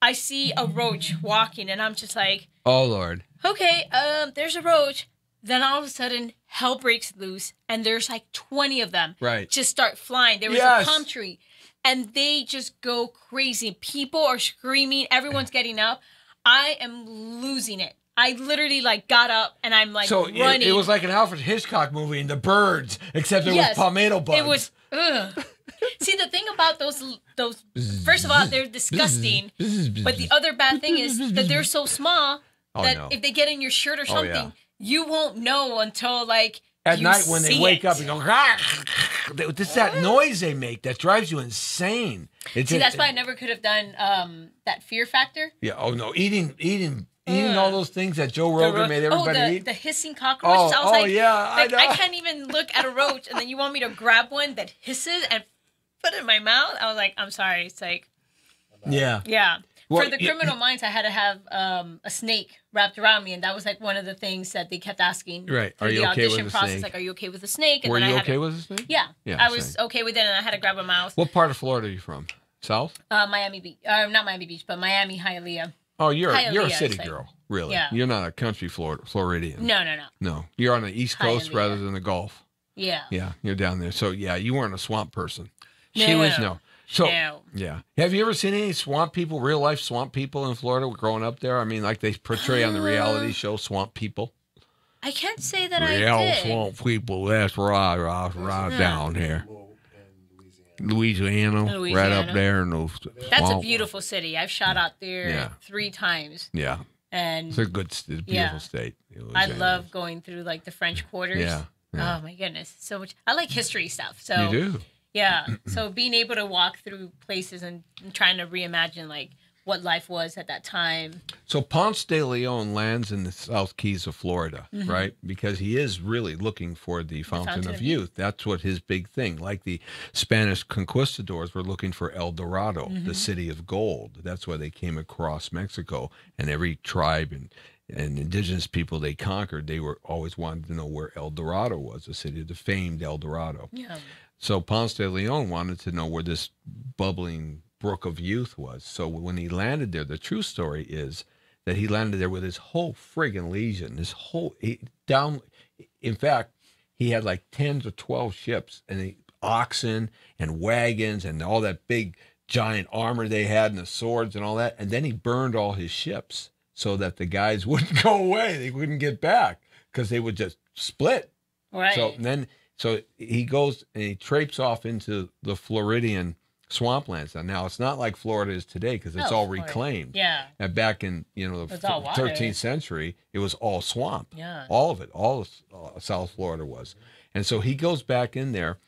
I see a roach walking, and I'm just like, Oh, Lord. okay, there's a roach. Then all of a sudden, hell breaks loose, and there's like 20 of them. Right. Just start flying. There was Yes. a palm tree, and they just go crazy. People are screaming. Everyone's getting up. I am losing it. I literally like got up, and I'm like So running. it was like an Alfred Hitchcock movie in The Birds, except it Yes. was palmetto bugs. It was. Ugh. See, the thing about those, first of all, they're disgusting. But the other bad thing is that they're so small Oh, that no. if they get in your shirt or Oh, something, yeah. you won't know until like At you night when they see wake it. up and go, "Rah!" It's that noise they make that drives you insane. It's See, that's why I never could have done that Fear Factor. Yeah. Oh no, eating all those things that Joe Rogan made everybody eat. The hissing cockroach. I was like, yeah, like, I know. I can't even look at a roach, and then you want me to grab one that hisses and put it in my mouth. I was like, I'm sorry. It's like, Yeah. yeah. Well, For the Criminal Minds, I had to have a snake wrapped around me, and that was like one of the things that they kept asking. Right. through Are you the okay with audition the process? snake? Like, are you okay with the snake? And Were then you I had okay to, with this thing? Yeah. Yeah, I was same. okay with it, and I had to grab a mouse. What part of Florida are you from? South? Miami Beach. Not Miami Beach, but Miami, Hialeah. Oh, you're a Hialeah, city it's like- girl, really. Yeah. You're not a country Floridian. No. No, you're on the East Coast Hialeah. rather than the Gulf. Yeah. Yeah, you're down there. So yeah, you weren't a swamp person. She was- no. So No. yeah, have you ever seen any swamp people, real life swamp people in Florida growing up there? I mean, like they portray on the reality show swamp people. I can't say that Real I did. swamp people. That's right down here. Louisiana, right Louisiana. up there in those. That's a swamp. beautiful city. I've shot out there Yeah. 3 times, Yeah, and it's a beautiful Yeah. state. I Louisiana. love going through like the French Quarters. Yeah. Oh my goodness, so much. I like history stuff. So You do. yeah. So being able to walk through places and trying to reimagine like what life was at that time. So Ponce de Leon lands in the South Keys of Florida, right? Because he is really looking for the Fountain of Youth. That's what his big thing. Like the Spanish conquistadors were looking for El Dorado, the city of gold. That's why they came across Mexico. And every tribe and indigenous people they conquered, they were always wanted to know where El Dorado was, the city of the famed El Dorado. Yeah. So Ponce de Leon wanted to know where this bubbling brook of youth was. So when he landed there, the true story is that he landed there with his whole friggin' legion, in fact, he had like 10 to 12 ships and oxen and wagons and all that big giant armor they had and the swords and all that. And then he burned all his ships so that the guys wouldn't go away. They wouldn't get back because they would just split. Right. So he goes and he traipses off into the Floridian swamplands. Now it's not like Florida is today because it's all Florida. reclaimed. Yeah. And back in the It's all water. 13th century, it was all swamp. Yeah. All of it, all of South Florida was. And so he goes back in there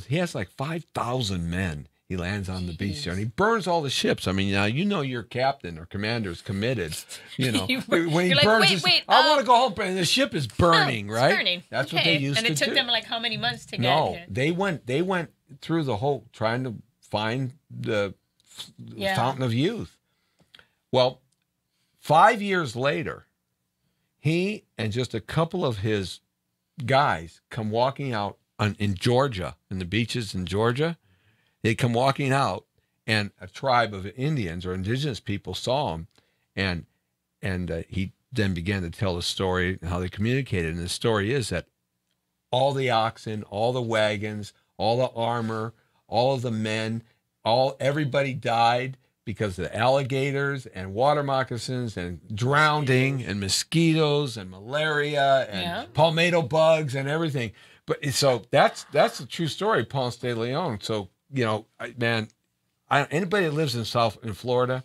he has like 5,000 men. He lands on the beach there and he burns all the ships. I mean, now you know your captain or commander is committed. You know, when he You're like, burns, wait, I want to go home, and the ship is burning, Oh, right? It's burning. That's what they used and to it took do. them like how many months to get No, here? they went through the whole trying to find the Fountain of Youth. Well, 5 years later, he and just a couple of his guys come walking out in Georgia, in the beaches in Georgia. They come walking out, and a tribe of Indians or indigenous people saw him, and he then began to tell the story and how they communicated. And the story is that all the oxen, all the wagons, all the armor, all of the men, everybody died because of the alligators and water moccasins and drowning and mosquitoes and malaria and palmetto bugs and everything. But so that's the true story of Ponce de Leon. So, you know, anybody that lives in Florida,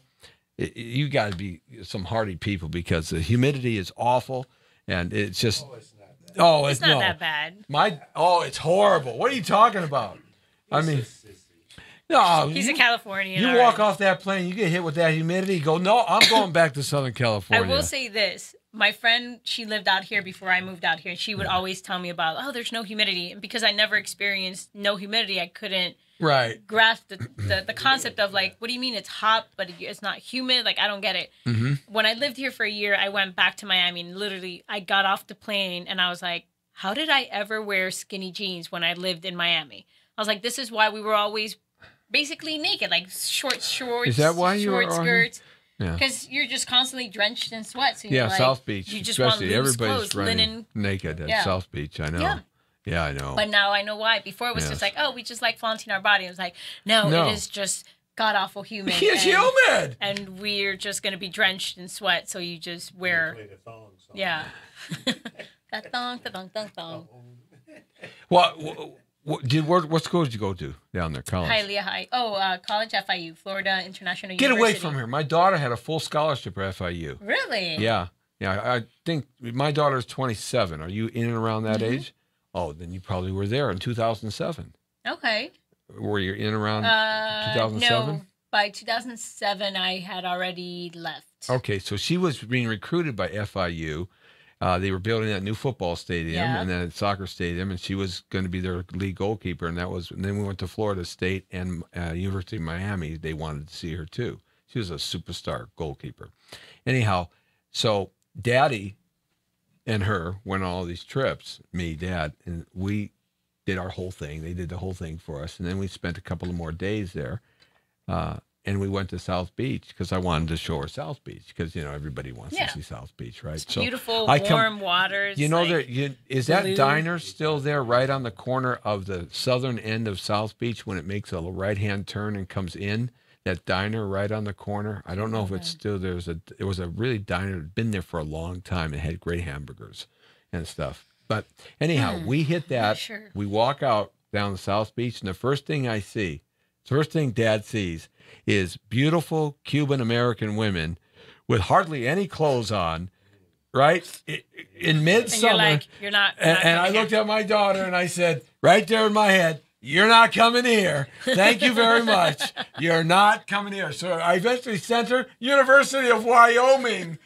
you got to be some hardy people because the humidity is awful and it's just It's not that bad. It's horrible. What are you talking about? I mean, no, He's a Californian. you all walk right. off that plane, you get hit with that humidity. You go, no, I'm going back to Southern I California. will say this. My friend, she lived out here before I moved out here, and she would always tell me about, there's no humidity. And because I never experienced no humidity, I couldn't Right. grasp the concept of like, what do you mean it's hot, but it's not humid? Like, I don't get it. Mm-hmm. When I lived here for a year, I went back to Miami and literally I got off the plane and I was like, how did I ever wear skinny jeans when I lived in Miami? I was like, this is why we were always basically naked, like short shorts. Is that why you short were on skirts? Yeah. Because you're just constantly drenched in sweat. So Yeah, like, South Beach. You just especially want loose everybody's clothes, running linen. naked at Yeah. South Beach. I know. Yeah. Yeah, I know. But now I know why. Before it was Yes. just like, oh, we just like flaunting our body. It was like, no, No. it is just god awful humid. It's and, humid. and we're just gonna be drenched in sweat. So you just wear, yeah, that thong. What school did you go to down there? College. Hialeah High. Oh, college FIU, Florida International Get University. away from here. My daughter had a full scholarship at FIU. Really? Yeah. Yeah. I think my daughter's 27. Are you in and around that Mm-hmm. age? Oh, then you probably were there in 2007. Okay. Were you in around 2007? No, by 2007 I had already left. Okay, so she was being recruited by FIU. They were building that new football stadium Yeah. and then a soccer stadium, and she was going to be their lead goalkeeper. And then we went to Florida State and University of Miami. They wanted to see her too. She was a superstar goalkeeper. Anyhow, so Daddy and her went on all these trips. Me, Dad, and we did our whole thing. They did the whole thing for us, and then we spent a couple of more days there. And we went to South Beach because I wanted to show her South Beach because, everybody wants Yeah. to see South Beach, right? It's beautiful, I warm waters. You know, like, is that blue. diner still there right on the corner of the southern end of South Beach when it makes a right-hand turn and comes in? That diner right on the corner? I don't know if it's still there. It was a really diner, been there for a long time. It had great hamburgers and stuff. But anyhow, we hit that. Sure. We walk out down the South Beach, and the first thing Dad sees is beautiful Cuban American women with hardly any clothes on, right? In and midsummer. you're like, you're not. And I looked at my daughter and I said, right there in my head, you're not coming here. Thank you very much. You're not coming here. So I eventually sent her University of Wyoming,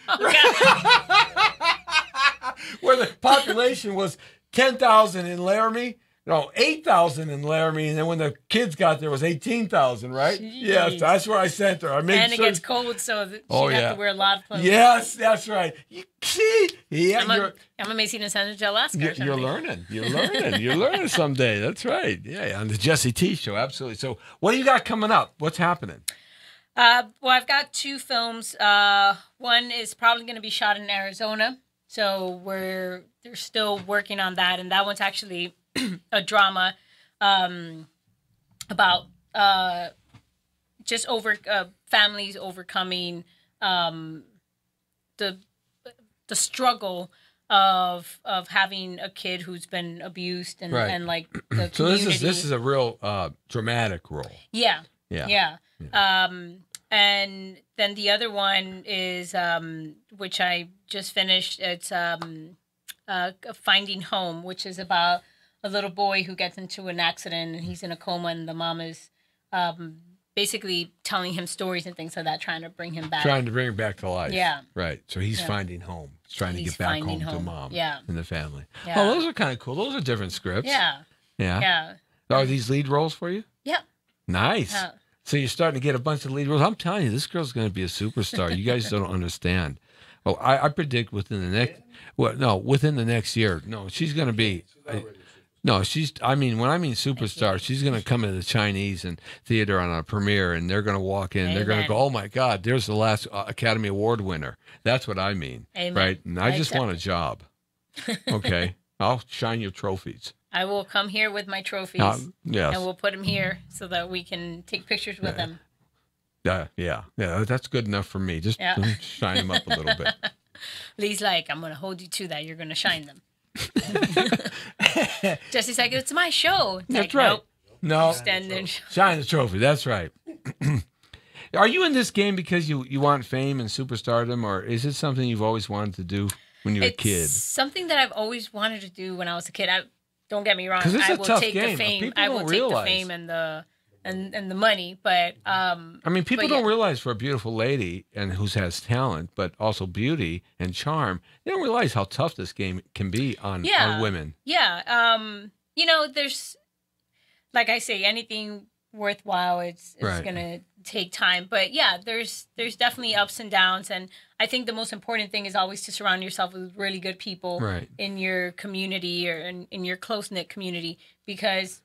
where the population was 10,000 in Laramie. No, 8,000 in Laramie, and then when the kids got there, it was 18,000, right? Jeez. Yes, that's where I sent her. I made And it sure. gets cold, so she'd Oh, have yeah. to wear a lot of clothes. Yes, that's right. You see? Yeah, I'm amazing in San Jose, Alaska. or You're something. learning. You're learning. You're learning someday. That's right. Yeah, on the Jesse T Show. Absolutely. So, what do you got coming up? What's happening? Well, I've got 2 films. One is probably going to be shot in Arizona, so they're still working on that, and that one's actually a drama about just families overcoming the struggle of having a kid who's been abused and, Right. and like the So community. this is a real dramatic role. Yeah. Yeah. And then the other one is which I just finished. It's Finding Home, which is about a little boy who gets into an accident and he's in a coma, and the mom is basically telling him stories and things like that, trying to bring him back. Trying to bring him back to life. Yeah. Right. So he's Yeah. finding home. He's trying to He's get back finding home to home. mom Yeah. and the family. Yeah. Oh, those are kind of cool. Those are different scripts. Yeah. Yeah. Yeah. Are these lead roles for you? Yep. Nice. Yeah. So you're starting to get a bunch of lead roles. I'm telling you, this girl's going to be a superstar. You guys don't understand. Oh, I predict within the next year. No, she's going to be. When I mean superstar, she's going to come into the Chinese and theater on a premiere, and they're going to walk in. They're going to Amen. go, "Oh my God, there's the last Academy Award winner." That's what I mean, Amen. right? And I just want a job. Okay, I'll shine your trophies. I will come here with my trophies. Yes. And we'll put them here so that we can take pictures with them. Yeah. That's good enough for me. Just Yeah. shine them up a little bit. Lee's like, I'm going to hold you to that. You're going to shine them. Jesse's like, it's my show. It's That's like, right. Nope. No, Stand there. shine the trophy. That's right. Are you in this game because you want fame and superstardom, or is it something you've always wanted to do when you were a kid? It's something that I've always wanted to do when I was a kid. Don't get me wrong. 'Cause it's I a will tough take game. the fame. People I will don't take realize. the fame and the money, but I mean, people but don't yeah. realize for a beautiful lady and who has talent, but also beauty and charm, they don't realize how tough this game can be on women. Yeah. There's, like I say, anything worthwhile. It's Right. gonna take time, but yeah, there's definitely ups and downs, and I think the most important thing is always to surround yourself with really good people Right. in your community or in your close knit community, because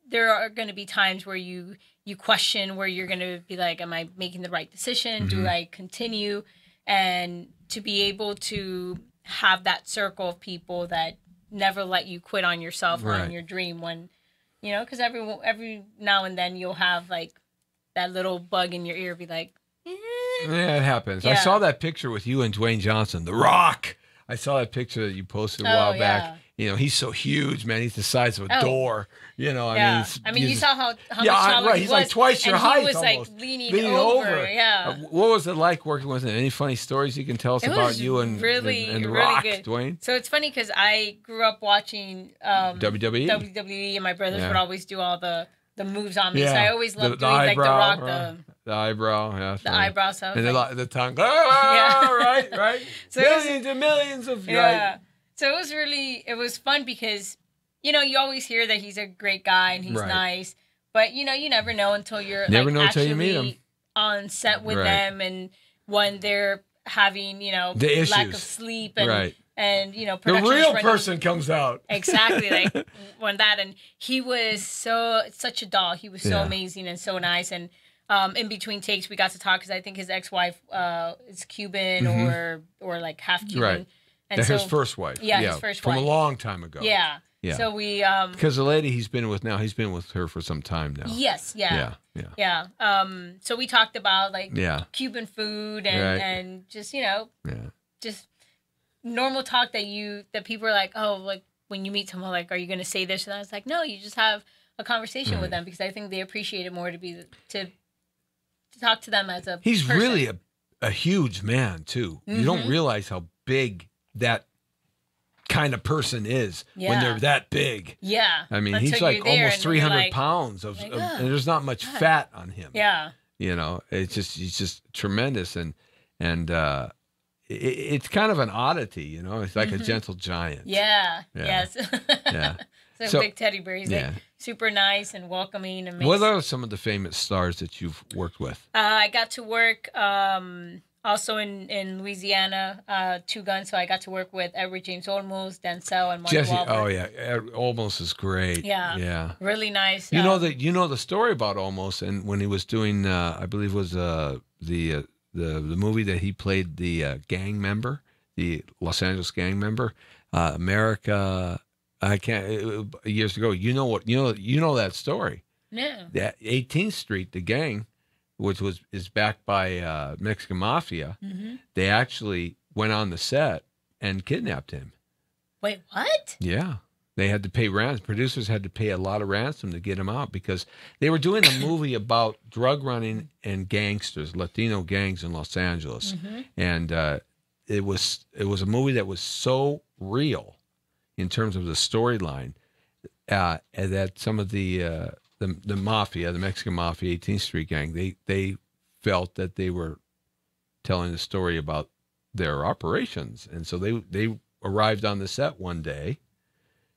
there are going to be times where you question, where you're going to be like, am I making the right decision? Do I continue? And to be able to have that circle of people that never let you quit on yourself or Right. on your dream, when, you know, because every now and then you'll have like that little bug in your ear be like, Yeah, it happens. I Yeah. saw that picture with you and Dwayne Johnson, The Rock. I saw that picture that you posted a while back. yeah. You know, he's so huge, man. He's the size of a Oh. door. You know, Yeah, I mean, you saw how much yeah, taller right. he He's was, like twice your and height he was almost. like leaning over. Yeah, What was it like working with him? Any funny stories you can tell us it about was you and really and The really Rock, good. Dwayne? So it's funny because I grew up watching WWE? WWE, and my brothers Yeah. would always do all the moves on me. Yeah. So I always loved The doing like the eyebrow, Rock, right. The eyebrow, yeah. the eyebrow stuff. And like- the tongue. Ah, right. So it was- millions and millions of yeah. right. So it was fun because, you know, you always hear that he's a great guy and he's Right. nice, but you know, you never know until you're Never like know until actually you meet him. on set with Right. them, and when they're having, you know, The lack of issues. sleep and Right. and you know, The production is real running- person comes out. Exactly, like when that, and he was such a doll. He was so Yeah. amazing and so nice. And in between takes, we got to talk because I think his ex-wife is Cuban or like half Cuban. Right. And That's so, his first wife. Yeah, his first from wife. a long time ago. Yeah. Yeah. So we Because the lady he's been with now, he's been with her for some time now. yes, yeah. Yeah. So we talked about like Yeah. Cuban food and Right. and just, you know, Yeah. just normal talk that people are like, oh, like when you meet someone, like, are you going to say this? And I was like, no, you just have a conversation with them, because I think they appreciate it more to talk to them as a He's person. really a huge man, too. You don't realize how big that kind of person is when Yeah. they're that big. Yeah. I mean, Until he's you're like there almost and you're 300 like- pounds like, and there's not much fat on him. Yeah. You know, he's just tremendous. And it's kind of an oddity, you know, it's like a gentle giant. Yeah. Yeah. Yes. Yeah. It's So- a big teddy bear. He's yeah. like super nice and welcoming. And makes, What are some of the famous stars that you've worked with? I got to work also in Louisiana, Two Guns. So I got to work with Edward James Olmos, Denzel, and Mark Jesse, Wahlberg. oh yeah, Almost is great. Yeah. Yeah. Really nice. You know the story about Almost, and when he was doing, I believe it was the movie that he played the gang member, the Los Angeles gang member, America. I can't years ago. You know that story. Yeah. That 18th Street, the gang, which is backed by Mexican mafia. Mm-hmm. They actually went on the set and kidnapped him. Wait, what? Yeah. They had to pay ransom. Producers had to pay a lot of ransom to get him out because they were doing a movie about drug running and gangsters, Latino gangs in Los Angeles. Mm-hmm. And it was a movie that was so real in terms of the storyline that some of the mafia, the Mexican mafia, 18th Street gang, they felt that they were telling a story about their operations. And so they arrived on the set one day.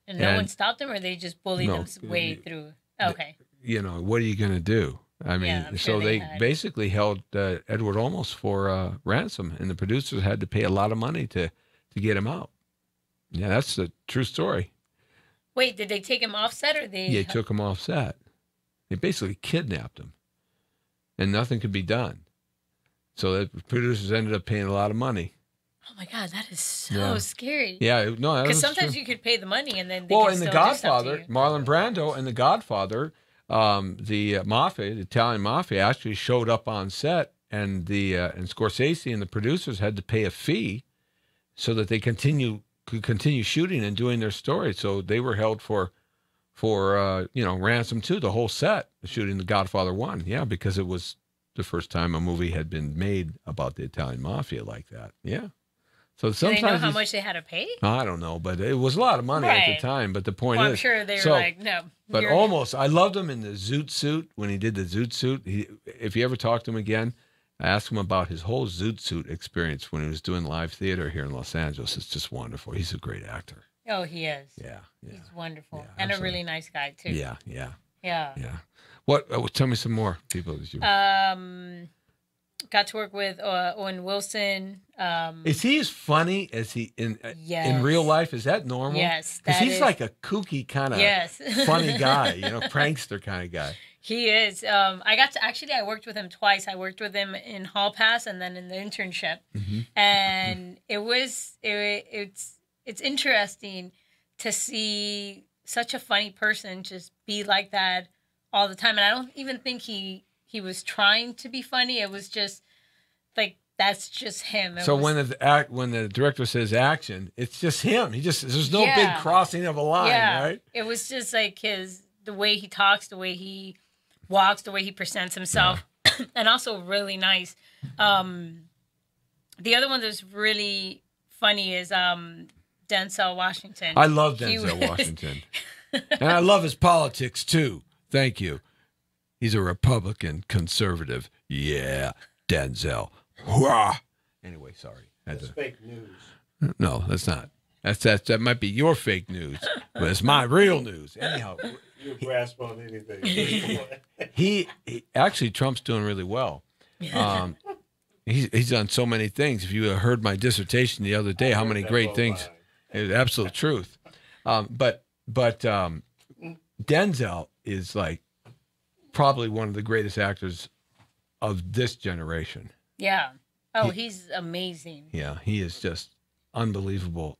And no one And- stopped them, or they just bullied No, them way through? Okay. You know, what are you going to do? I mean, Yeah, I'm so sure they they had- basically held Edward Olmos for ransom, and the producers had to pay a lot of money to get him out. Yeah, that's the true story. Wait, did they take him off set, or they? They took him off set. They basically kidnapped him, and nothing could be done. So the producers ended up paying a lot of money. Oh my God, that is so Yeah. scary. Yeah, no, that Because was sometimes true. you could pay the money and then they Well, can in The still do stuff to Godfather, you. Marlon Brando and The Godfather, the mafia, the Italian mafia, actually showed up on set, and and Scorsese and the producers had to pay a fee so that they could continue shooting and doing their story. So they were held for ransom too. The whole set shooting The Godfather 1, yeah, because it was the first time a movie had been made about the Italian mafia like that. Yeah. So Do sometimes they know how these- much they had to pay? I don't know, but it was a lot of money at the Right. time. But the point Well, is, I'm sure they were so- like, no. but you're- Almost, I loved him in the Zoot suit when he did the Zoot suit. If you ever talk to him again, I asked him about his whole Zoot suit experience when he was doing live theater here in Los Angeles. It's just wonderful. He's a great actor. Oh, he is. Yeah, yeah, He's wonderful. Yeah, and a absolutely. really nice guy, too. yeah, yeah. Yeah. Yeah. What? Tell me some more people that you. Got to work with Owen Wilson. Is he as funny as he in real life? Is that normal? Yes, because he's is. like a kooky kind of funny guy, prankster kind of guy. He is. I worked with him twice. I worked with him in Hall Pass and then in the internship, and it's interesting to see such a funny person just be like that all the time. And I don't even think he was trying to be funny. It was just like that's just him. When the director says action, it's just him. There's no big crossing of a line, right? It was just like the way he talks, the way he walks, the way he presents himself, and also really nice. The other one that's really funny is Denzel Washington. I love Denzel Washington, and I love his politics too. Thank you. He's a Republican conservative. Yeah, Denzel. Hurrah! Anyway, sorry. That's fake news. No, that's not. That might be your fake news, but it's my real news. Anyhow, you grasp on anything. he actually Trump's doing really well. He's done so many things. If you heard my dissertation the other day, how many great things. It's absolute truth. But Denzel is like probably one of the greatest actors of this generation. Yeah. Oh, he's amazing. Yeah, he is just unbelievable.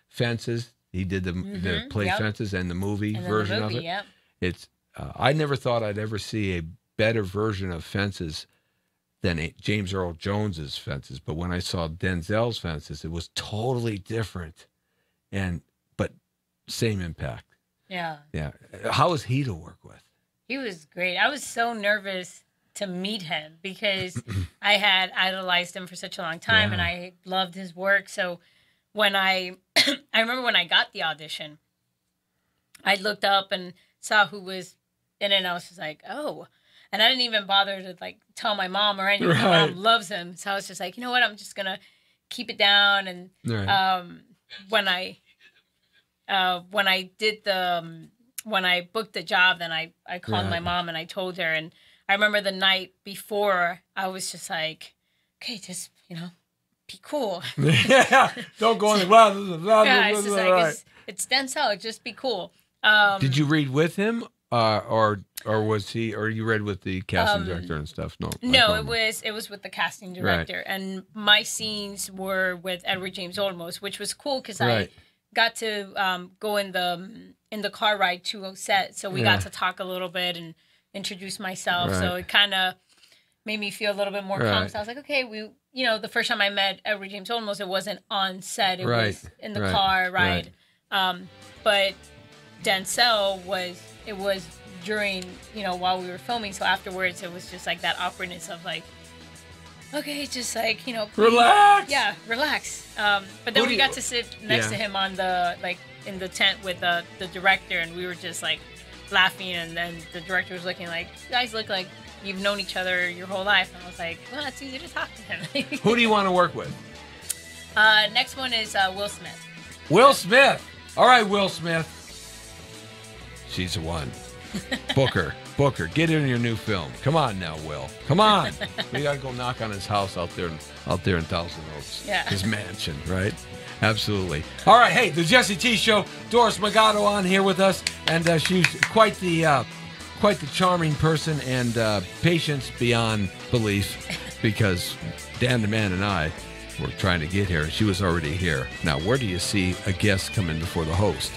Fences. He did the play Fences and the movie version of it. Yep. It's. I never thought I'd ever see a better version of Fences than James Earl Jones's Fences. But when I saw Denzel's Fences, it was totally different, but same impact. Yeah. Yeah. How was he to work with? He was great. I was so nervous to meet him because I had idolized him for such a long time and I loved his work. So when I remember when I got the audition, I looked up and saw who was in it and I was just like, oh. And I didn't even bother to like tell my mom or anything. Right. My mom loves him. So I was just like, you know what? I'm just going to keep it down. And when I booked the job, then I called my mom and I told her. And I remember the night before, I was just like, okay, just, be cool. Yeah, don't go on the it's just like, it's Denzel, just be cool. Did you read with him? Or was he, or you read with the casting director and stuff? No, it was with the casting director. Right. And my scenes were with Edward James Olmos, which was cool because I got to go in the car ride to set. So we got to talk a little bit and introduce myself. So it kind of made me feel a little bit more confident. I was like, okay, the first time I met Edward James Olmos, it wasn't on set. It was in the car ride. But Denzel was during, while we were filming. So afterwards, it was just like that awkwardness of like, okay, just like, please, relax. Yeah, relax. But then we got to sit next to him on in the tent with the director, and we were just like laughing. And then the director was looking like, you guys look like you've known each other your whole life. And I was like, well, it's easy to talk to him. Who do you want to work with? Next one is Will Smith. Will Smith. All right, Will Smith. She's the one. Booker, get in your new film. Come on now, Will. Come on. We gotta go knock on his house out there in Thousand Oaks. Yeah. His mansion, right? Absolutely. All right, hey, the Jesse T Show. Doris Magato on here with us, and she's quite the charming person and patience beyond belief, because Dan the Man and I were trying to get here, and she was already here. Now, where do you see a guest come in before the host?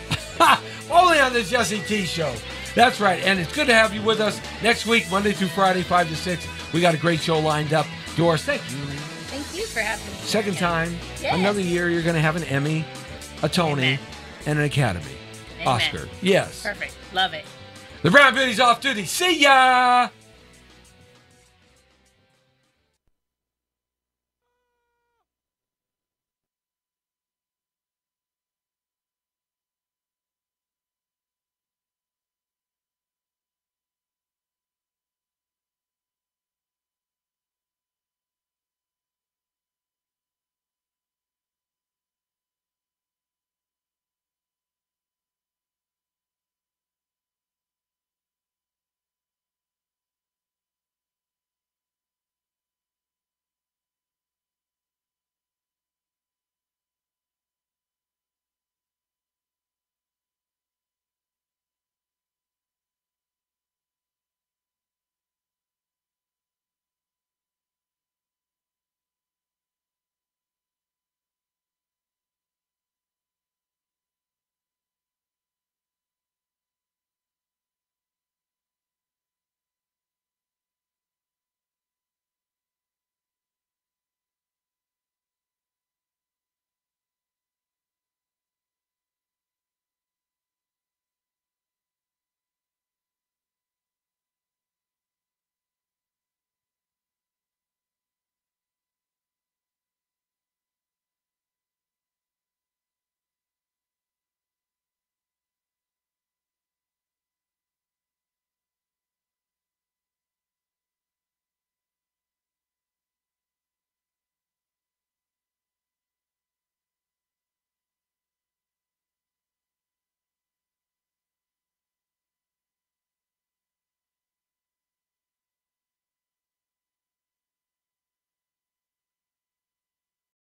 Only on the Jesse T Show. That's right, and it's good to have you with us next week, Monday through Friday, 5 to 6. We got a great show lined up. Doris, thank you. Thank you for having me. Second time, another year, you're going to have an Emmy, a Tony, and an Academy. Oscar. Yes. Perfect. Love it. The Brown Beauty's off duty. See ya!